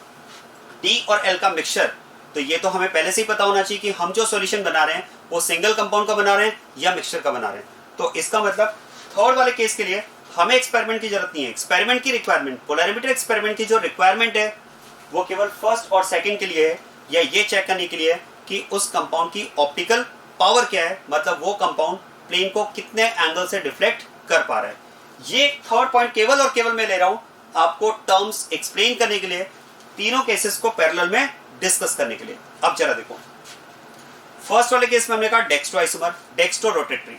डी और एल का मिक्सचर, तो ये तो हमें पहले से ही पता होना चाहिए कि हम जो सॉल्यूशन बना रहे हैं वो सिंगल कंपाउंड का बना रहे हैं या मिक्सचर का बना रहे हैं। तो इसका मतलब थर्ड वाले केस के लिए हमें एक्सपेरिमेंट की जरूरत नहीं है। एक्सपेरिमेंट की रिक्वायरमेंट, पोलैरिमीटर एक्सपेरिमेंट की जो रिक्वायरमेंट है वो केवल फर्स्ट और सेकंड के लिए है, या ये चेक करने के लिए कि उस कंपाउंड की ऑप्टिकल पावर क्या है, मतलब वो कंपाउंड प्लेन को कितने एंगल से डिफ्लेक्ट कर पा रहा है। ये थर्ड पॉइंट केवल और केवल मैं ले रहा हूं आपको टर्म्स एक्सप्लेन करने के लिए, तीनों केसेस को पैरेलल में डिस्कस करने के लिए। अब जरा देखो, फर्स्ट वाले केस में हमने कहा dextro isomer, dextro rotatory.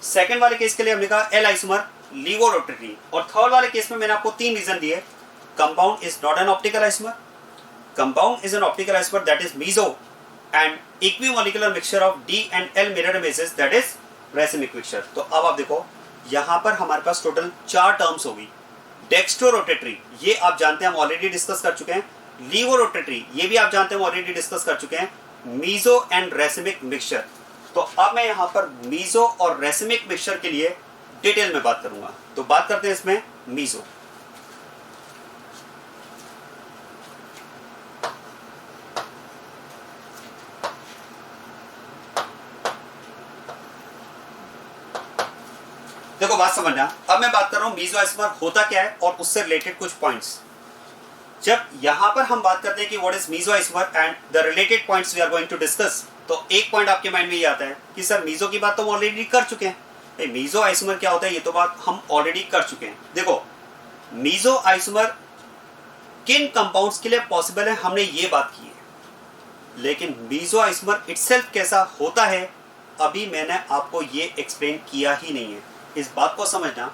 Second वाले केस के लिए हमने कहा एल आइसोमर, लीवो रोटेटरी। और थर्ड वाले केस में मैंने आपको तीन रीजन दिए। Compound is not an optical isomer, compound is an optical isomer that is meso, and equimolecular mixture of D and L mirror images that is racemic mixture. तो अब आप देखो, यहां पर हमारे पास टोटल 4 टर्म्स होगी। डेक्स्ट्रो रोटेटरी, ये आप जानते हैं, हम ऑलरेडी डिस्कस कर चुके हैं। लीवो रोटेटरी, ये भी आप जानते हैं, हम ऑलरेडी डिस्कस कर चुके हैं। मीसो एंड रेसिमिक मिक्सचर, तो अब मैं यहां पर मीसो और रेसिमिक मिक्सचर के लिए डिटेल में बात करूंगा। तो बात करते हैं इसमें मीसो। देखो बात समझना, अब मैं बात कर रहा हूं मीसो आइसोमर होता क्या है और उससे रिलेटेड कुछ पॉइंट्स। जब यहां पर हम बात करते हैं कि what is meso isomer and the related points we are going to discuss, तो एक पॉइंट आपके माइंड में ये आता है कि सर मीसो की बात तो हम ऑलरेडी कर चुके हैं। मीसो आइसोमर क्या होता है, ये तो बात हम ऑलरेडी कर चुके हैं। देखो, मीसो आइसोमर किन कंपाउंड्स के लिए पॉसिबल है, हमने ये बात की है, लेकिन मीसो आइसोमर इटसेल्फ कैसा होता है अभी मैंने आपको ये एक्सप्लेन किया ही नहीं है। इस बात को समझना,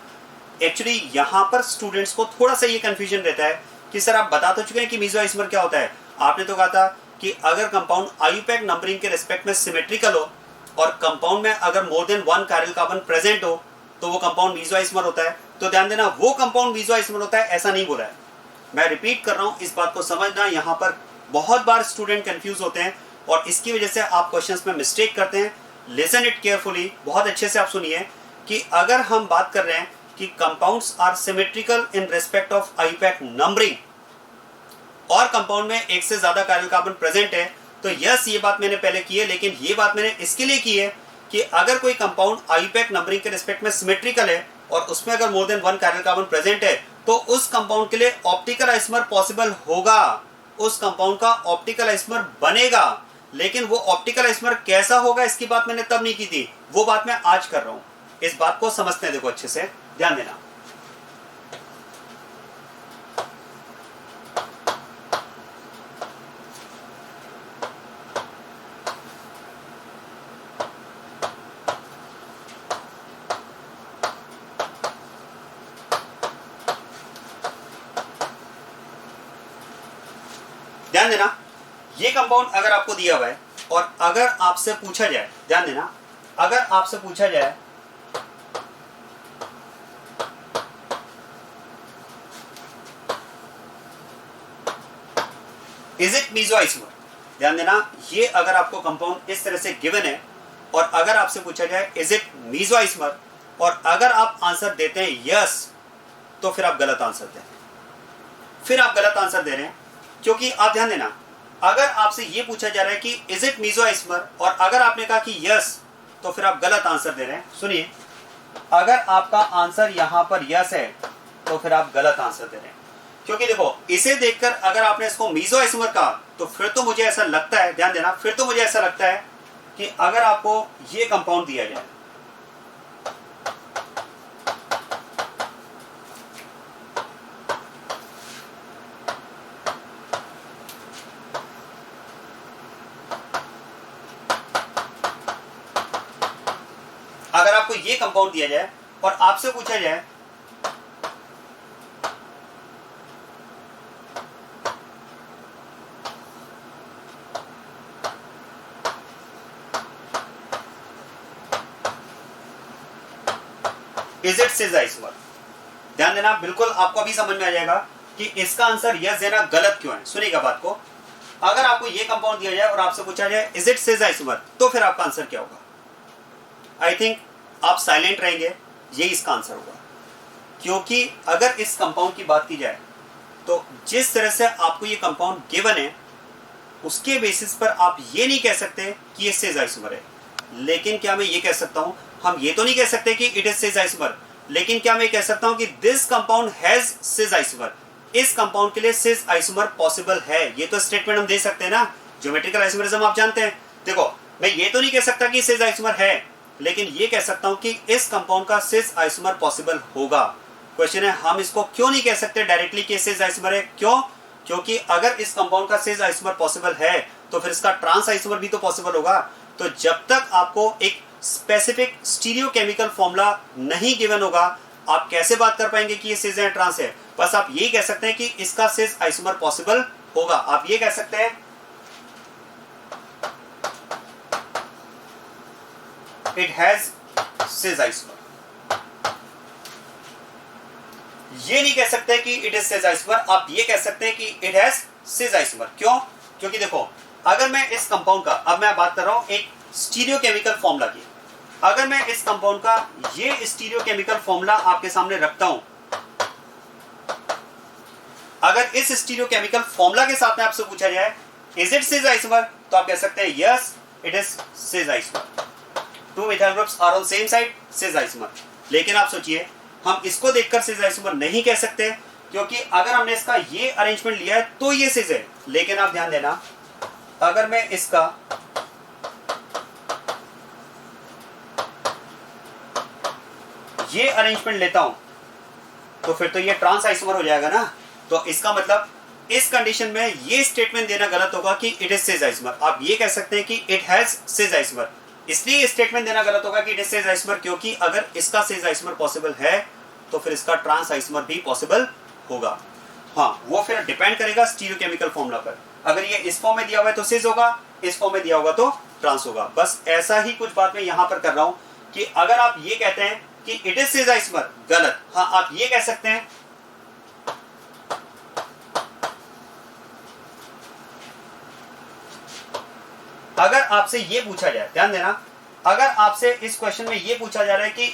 एक्चुअली यहां पर स्टूडेंट्स को थोड़ा सा ये कंफ्यूजन रहता है कि सर आप बता तो चुके हैं कि मीसो आइसोमर क्या होता है। आपने तो कहा था कि अगर कंपाउंड आईयूपैक नंबरिंग के रिस्पेक्ट में सिमेट्रिकल हो और कंपाउंड में अगर मोर देन 1 कायरल कार्बन प्रेजेंट हो तो वो कंपाउंड मीसो आइसोमर होता है। तो ध्यान देना, वो कंपाउंड मीसो आइसोमर होता है ऐसा नहीं बोला है। मैं रिपीट कर रहा हूं, इस बात को समझना। यहां पर बहुत बार स्टूडेंट कंफ्यूज होते हैं और इसकी वजह से आप क्वेश्चंस में मिस्टेक करते हैं। लिसन इट केयरफुली, बहुत अच्छे से आप सुनिए कि अगर हम बात कर रहे हैं कि compounds are symmetrical in respect of IUPAC numbering और कंपाउंड में एक से ज्यादा कायरल कार्बन प्रेजेंट है, तो यस, ये बात मैंने पहले की है, लेकिन ये बात मैंने इसके लिए की है कि अगर कोई कंपाउंड आईयूपैक नंबरिंग के रिस्पेक्ट में सिमेट्रिकल है और उसमें अगर मोर than one chiral carbon present है तो उस कंपाउंड के लिए ऑप्टिकल आइसोमर पॉसिबल होगा, उस कंपाउंड का ऑप्टिकल आइसोमर बनेगा। लेकिन वो ऑप्टिकल आइसोमर कैसा होगा इसकी बात मैंने तब नहीं की थी, वो बात मैं आज कर रहा हूं। इस बात को समझते हैं, देखो अच्छे से ध्यान देना। ध्यान देना, ये कंपाउंड अगर आपको दिया हुआ है और अगर आपसे पूछा जाए, ध्यान देना, अगर आपसे पूछा जाए इज इट मीजो आइसोमर, ध्यान देना, ये अगर आपको कंपाउंड इस तरह से गिवन है और अगर आपसे पूछा जाए इज इट मीजो आइसोमर और अगर आप आंसर देते हैं यस, तो फिर आप गलत आंसर दें, फिर आप गलत आंसर दे रहे हैं। क्योंकि आप ध्यान देना, अगर आपसे ये पूछा जा रहा है कि इज इट मीजो आइसोमर और अगर आपने कहा कि यस, तो फिर आप गलत आंसर दे रहे हैं। सुनिए, अगर आपका आंसर यहां पर यस है तो फिर आप गलत आंसर दे रहे हैं। क्योंकि देखो, इसे देखकर अगर आपने इसको मीजो आइसोमर कहा तो फिर तो मुझे ऐसा लगता है, ध्यान देना, फिर तो मुझे ऐसा लगता है कि अगर आपको ये कंपाउंड दिया जाए, अगर आपको ये कंपाउंड दिया जाए और आपसे पूछा जाए इज इट सिस आइसोमर, ध्यान देना, बिल्कुल आपको अभी समझ में आ जाएगा कि इसका आंसर यस देना गलत क्यों है। सुनिएगा बात को, अगर आपको ये कंपाउंड दिया जाए और आपसे पूछा जाए इज इट सिस आइसोमर, तो फिर आपका आंसर क्या होगा? आई थिंक आप साइलेंट रहेंगे, ये इसका आंसर होगा। क्योंकि अगर इस कंपाउंड की बात की जाए तो जिस तरह से आपको ये कंपाउंड गिवन है उसके बेसिस पर आप ये नहीं कह सकते कि ये सिस आइसोमर है। लेकिन क्या मैं ये कह सकता हूं, हम ये तो नहीं कह सकते कि इट इज सिस आइसोमर, लेकिन क्या मैं कह सकता हूं कि this compound has cis isomer, इस कंपाउंड के लिए सिस आइसोमर पॉसिबल है। ये तो स्टेटमेंट हम दे सकते हैं ना, ज्योमेट्रिकल आइसोमरिज्म आप जानते हैं। देखो, मैं ये तो नहीं कह सकता कि सिस आइसोमर है, लेकिन ये कह सकता हूं कि इस कंपाउंड का सिस आइसोमर पॉसिबल होगा। क्वेश्चन है, हम इसको क्यों नहीं कह सकते डायरेक्टली कि सिस आइसोमर है? क्यों? क्योंकि अगर इस कंपाउंड का सिस आइसोमर पॉसिबल है तो फिर इसका ट्रांस आइसोमर भी तो पॉसिबल होगा। तो जब तक आपको एक स्पेसिफिक स्टीरियोकेमिकल फॉर्मूला नहीं गिवन होगा, आप कैसे बात कर पाएंगे कि ये सिस है ट्रांस है? बस आप यही कह सकते हैं कि इसका सिस आइसोमर पॉसिबल होगा। आप ये कह सकते हैं इट हैज सिस आइसोमर, ये नहीं कह सकते कि इट इज सिस आइसोमर, आप ये कह सकते हैं कि इट हैज सिस आइसोमर। क्यों? क्योंकि देखो, अगर मैं इस कंपाउंड का, अब मैं बात कर रहा हूं एक स्टीरियोकेमिकल फॉर्मूला की, अगर मैं इस कंपाउंड का ये स्टीरियोकेमिकल फॉर्मूला आपके सामने रखता हूं, अगर इस स्टीरियोकेमिकल फॉर्मूला के साथ में आपसे पूछा जाए इज इट सिस आइसोमर, तो आप कह सकते हैं yes it is cis isomer, two methyl groups are on same side, cis isomer. लेकिन आप सोचिए, हम इसको देखकर सिस आइसोमर नहीं कह सकते, क्योंकि अगर हमने इसका ये अरेंजमेंट लिया है तो ये सिस है। लेकिन आप ध्यान देना, अगर मैं इसका ये अरेंजमेंट लेता हूं तो फिर तो ये ट्रांस आइसोमर हो जाएगा ना। तो इसका मतलब इस कंडीशन में ये स्टेटमेंट देना गलत होगा कि इट इज सिस आइसोमर। आप ये कह सकते हैं कि इट हैज सिस आइसोमर, इसलिए स्टेटमेंट देना गलत होगा कि इट इज सिस आइसोमर, क्योंकि अगर इसका सिस आइसोमर पॉसिबल है तो फिर इसका ट्रांस आइसोमर भी पॉसिबल होगा। हाँ, वो फिर डिपेंड करेगा स्टीरियोकेमिकल फॉर्मूला पर। अगर ये इस फॉर्म में दिया हुआ है तो सिस होगा, इस फॉर्म में दिया होगा तो ट्रांस होगा। बस ऐसा ही कुछ बात मैं यहां पर कर रहा हूं कि अगर आप ये कहते हैं कि इट इज सिस आइसोमर, गलत। हाँ, आप ये कह सकते हैं अगर आपसे ये पूछा जाए, ध्यान देना, अगर आपसे इस क्वेश्चन में ये पूछा जा रहा है कि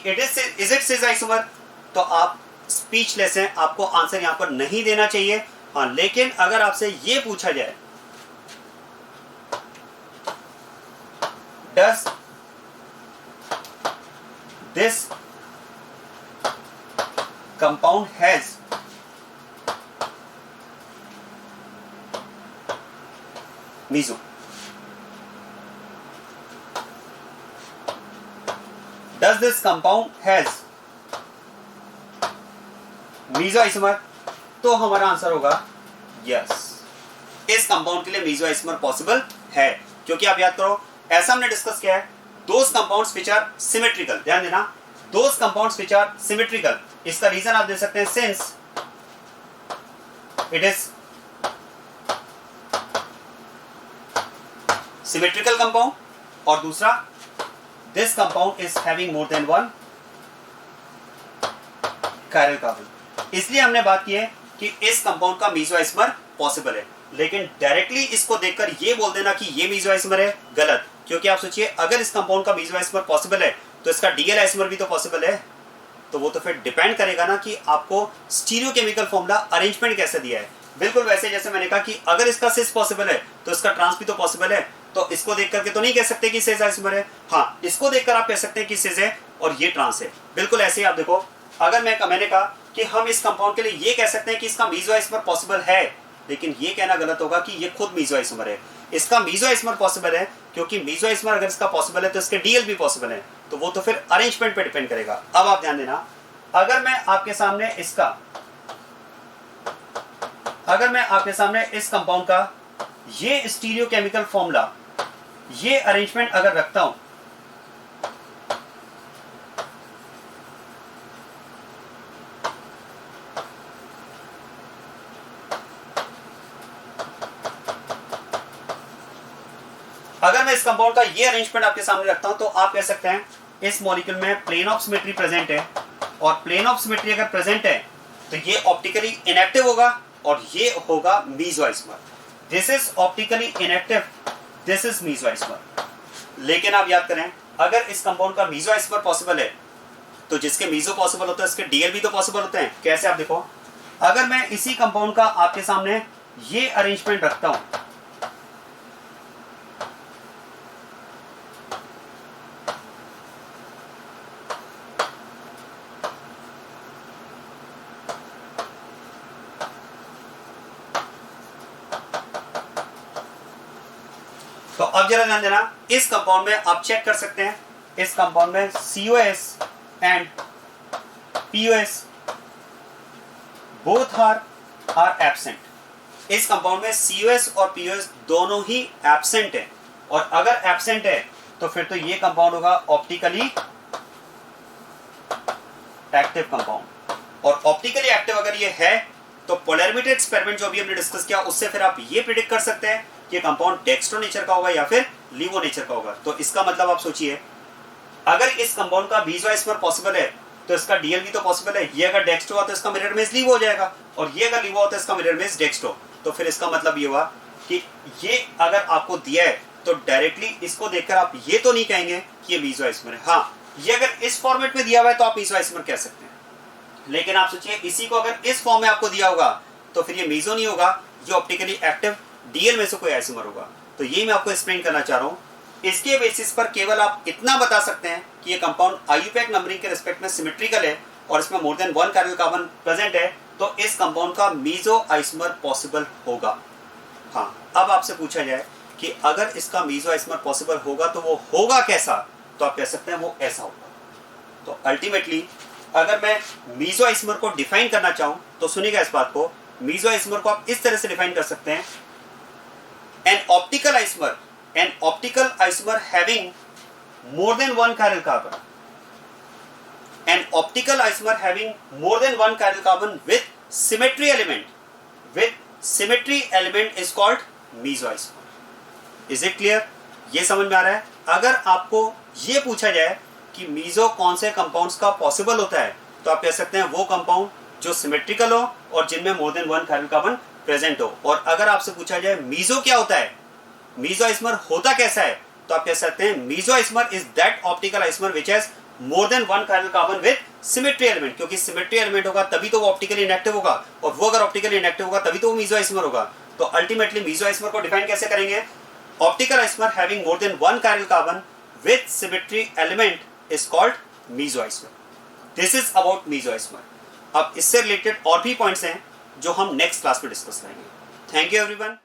इज इट सिस आइसोमर, तो आप स्पीचलेस हैं, आपको आंसर यहां पर नहीं देना चाहिए। हाँ, लेकिन अगर आपसे ये पूछा जाए does this compound has meso. Does this compound has meso isomer? तो हमारा आंसर होगा यस, इस कंपाउंड के लिए मीजो आइसोमर पॉसिबल है। क्योंकि आप याद करो, ऐसा हमने डिस्कस किया है, those compounds which are symmetrical, ध्यान देना, those compounds which are symmetrical. इसका रीजन आप दे सकते हैं since it is symmetrical compound, और दूसरा this compound is having more than one chiral carbon। इसलिए हमने बात की है कि इस कंपाउंड का मीजो आइसोमर पॉसिबल है। लेकिन डायरेक्टली इसको देखकर ये बोल देना कि ये मीजो आइसोमर है, गलत। क्योंकि आप सोचिए, अगर इस कंपाउंड का मीजो आइसोमर पॉसिबल है तो इसका डीएल आइसोमर भी तो पॉसिबल है। तो वो तो फिर डिपेंड करेगा ना कि आपको स्टीरियोकेमिकल फॉर्मूला अरेंजमेंट कैसे दिया है। बिल्कुल वैसे जैसे मैंने कहा कि अगर इसका सिस पॉसिबल है तो इसका ट्रांस भी तो पॉसिबल है। तो इसको देख करके तो नहीं कह सकते कि सिस आइसोमर है। हाँ, इसको देखकर आप कह सकते हैं कि सिस है और ये ट्रांस है। बिल्कुल ऐसे ही आप देखो, अगर मैंने कहा कि हम इस कंपाउंड के लिए ये कह सकते हैं कि इसका मीजो आइसोमर पॉसिबल है, लेकिन ये कहना गलत होगा कि ये खुद मीजो आइसोमर है। इसका मीजो आइसोमर पॉसिबल है, क्योंकि मीजो आइसोमर अगर इसका पॉसिबल है तो इसके डीएल भी पॉसिबल है। तो वो तो फिर अरेंजमेंट पे डिपेंड करेगा। अब आप ध्यान देना, अगर मैं आपके सामने इस कंपाउंड का ये स्टीरियोकेमिकल फॉर्मूला, ये अरेंजमेंट अगर रखता हूं, अगर मैं इस कंपाउंड का ये अरेंजमेंट आपके सामने रखता हूं, तो आप कह सकते हैं इस मॉलिक्यूल में प्लेन ऑफ सिमेट्री प्रेजेंट है, और प्लेन ऑफ सिमेट्री अगर प्रेजेंट है तो ये ऑप्टिकली इनएक्टिव होगा और ये होगा meso isomer. This is optically inactive, this is meso isomer. लेकिन आप याद करें, अगर इस कंपाउंड का मीजो आइसोमर पॉसिबल है तो जिसके मीजो पॉसिबल होता है उसके डीएल भी तो पॉसिबल होते हैं। कैसे? आप देखो, अगर मैं इसी कंपाउंड का आपके सामने ये अरेंजमेंट रखता हूं, तो अब जरा ध्यान देना, इस कंपाउंड में आप चेक कर सकते हैं, इस कंपाउंड में COS and POS both are absent. इस कंपाउंड में COS और POS दोनों ही एब्सेंट है, और अगर एब्सेंट है तो फिर तो ये कंपाउंड होगा ऑप्टिकली एक्टिव कंपाउंड। और ऑप्टिकली एक्टिव अगर ये है तो पोलैरिमेट्री एक्सपेरिमेंट जो भी हमने डिस्कस किया, उससे फिर आप ये प्रिडिक्ट कर सकते हैं कि कंपाउंड डेक्स्ट्रो नेचर का होगा या फिर लीवो नेचर का होगा। तो इसका मतलब आप सोचिए, अगर इस कंपाउंड का मीजो आइसोमर पॉसिबल है तो इसका डीएल भी तो पॉसिबल है। ये अगर डेक्स्ट्रो हुआ तो इसका मिरर इमेज लीवो हो जाएगा, और ये अगर लीवो होता है इसका मिरर इमेज डेक्स्ट्रो। तो फिर इसका मतलब ये हुआ कि ये अगर आपको दिया है तो डायरेक्टली इसको देखकर आप ये तो नहीं कहेंगे कि ये मीजो आइसोमर है। हाँ, ये अगर इस फॉर्मेट में दिया हुआ है तो आप मीजो आइसोमर कह सकते हैं। लेकिन आप सोचिए, इसी को अगर इस फॉर्म में आपको दिया होगा तो फिर ये मीजो नहीं होगा, ये ऑप्टिकली एक्टिव डीएल में से कोई आइसोमर होगा। तो यही मैं आपको एक्सप्लेन करना चाह रहा हूं। इसके बेसिस पर केवल आप इतना बता सकते हैं कि ये कंपाउंड IUPAC नंबरिंग के रिस्पेक्ट में सिमेट्रिकल है और इसमें मोर देन 1 कार्बन कार्बन प्रेजेंट है, तो इस कंपाउंड का मीजो आइसोमर पॉसिबल होगा। हाँ, अब आपसे पूछा जाए कि अगर इसका मीजो आइसोमर पॉसिबल होगा तो वो होगा कैसा, तो आप कह सकते हैं वो ऐसा होगा। तो अल्टीमेटली अगर मैं मीजो आइसोमर को डिफाइन करना चाहूं तो सुनिएगा इस बात को, मीजो आइसोमर को आप इस तरह से डिफाइन कर सकते हैं, an optical isomer having more than one chiral carbon, an optical isomer having more than one chiral carbon with symmetry element is called mesoisomer. Is it clear? ये समझ में आ रहा है? अगर आपको ये पूछा जाए कि मीजो कौन से कंपाउंड्स का पॉसिबल होता है, तो आप कह सकते हैं वो कंपाउंड जो सिमेट्रिकल हो और जिनमें मोर देन 1 chiral carbon प्रेजेंट हो। और अगर आपसे पूछा जाए मीजो क्या होता है, मीजो आइसोमर होता कैसा है, तो आप कह सकते हैं meso isomer is that optical isomer which has more than 1 chiral carbon with symmetry element. क्योंकि सिमेट्री एलिमेंट होगा तभी तो वो ऑप्टिकली इनएक्टिव होगा, और वो अगर ऑप्टिकली इनएक्टिव होगा तभी तो वो मीजो आइसोमर होगा। तो अल्टीमेटली मीजो आइसोमर को डिफाइन कैसे करेंगे? Optical isomer having more than 1 chiral carbon with symmetry element is called meso isomer. This is about meso isomer. अब इससे रिलेटेड और भी पॉइंट्स हैं जो हम नेक्स्ट क्लास में डिस्कस करेंगे। Thank you everyone.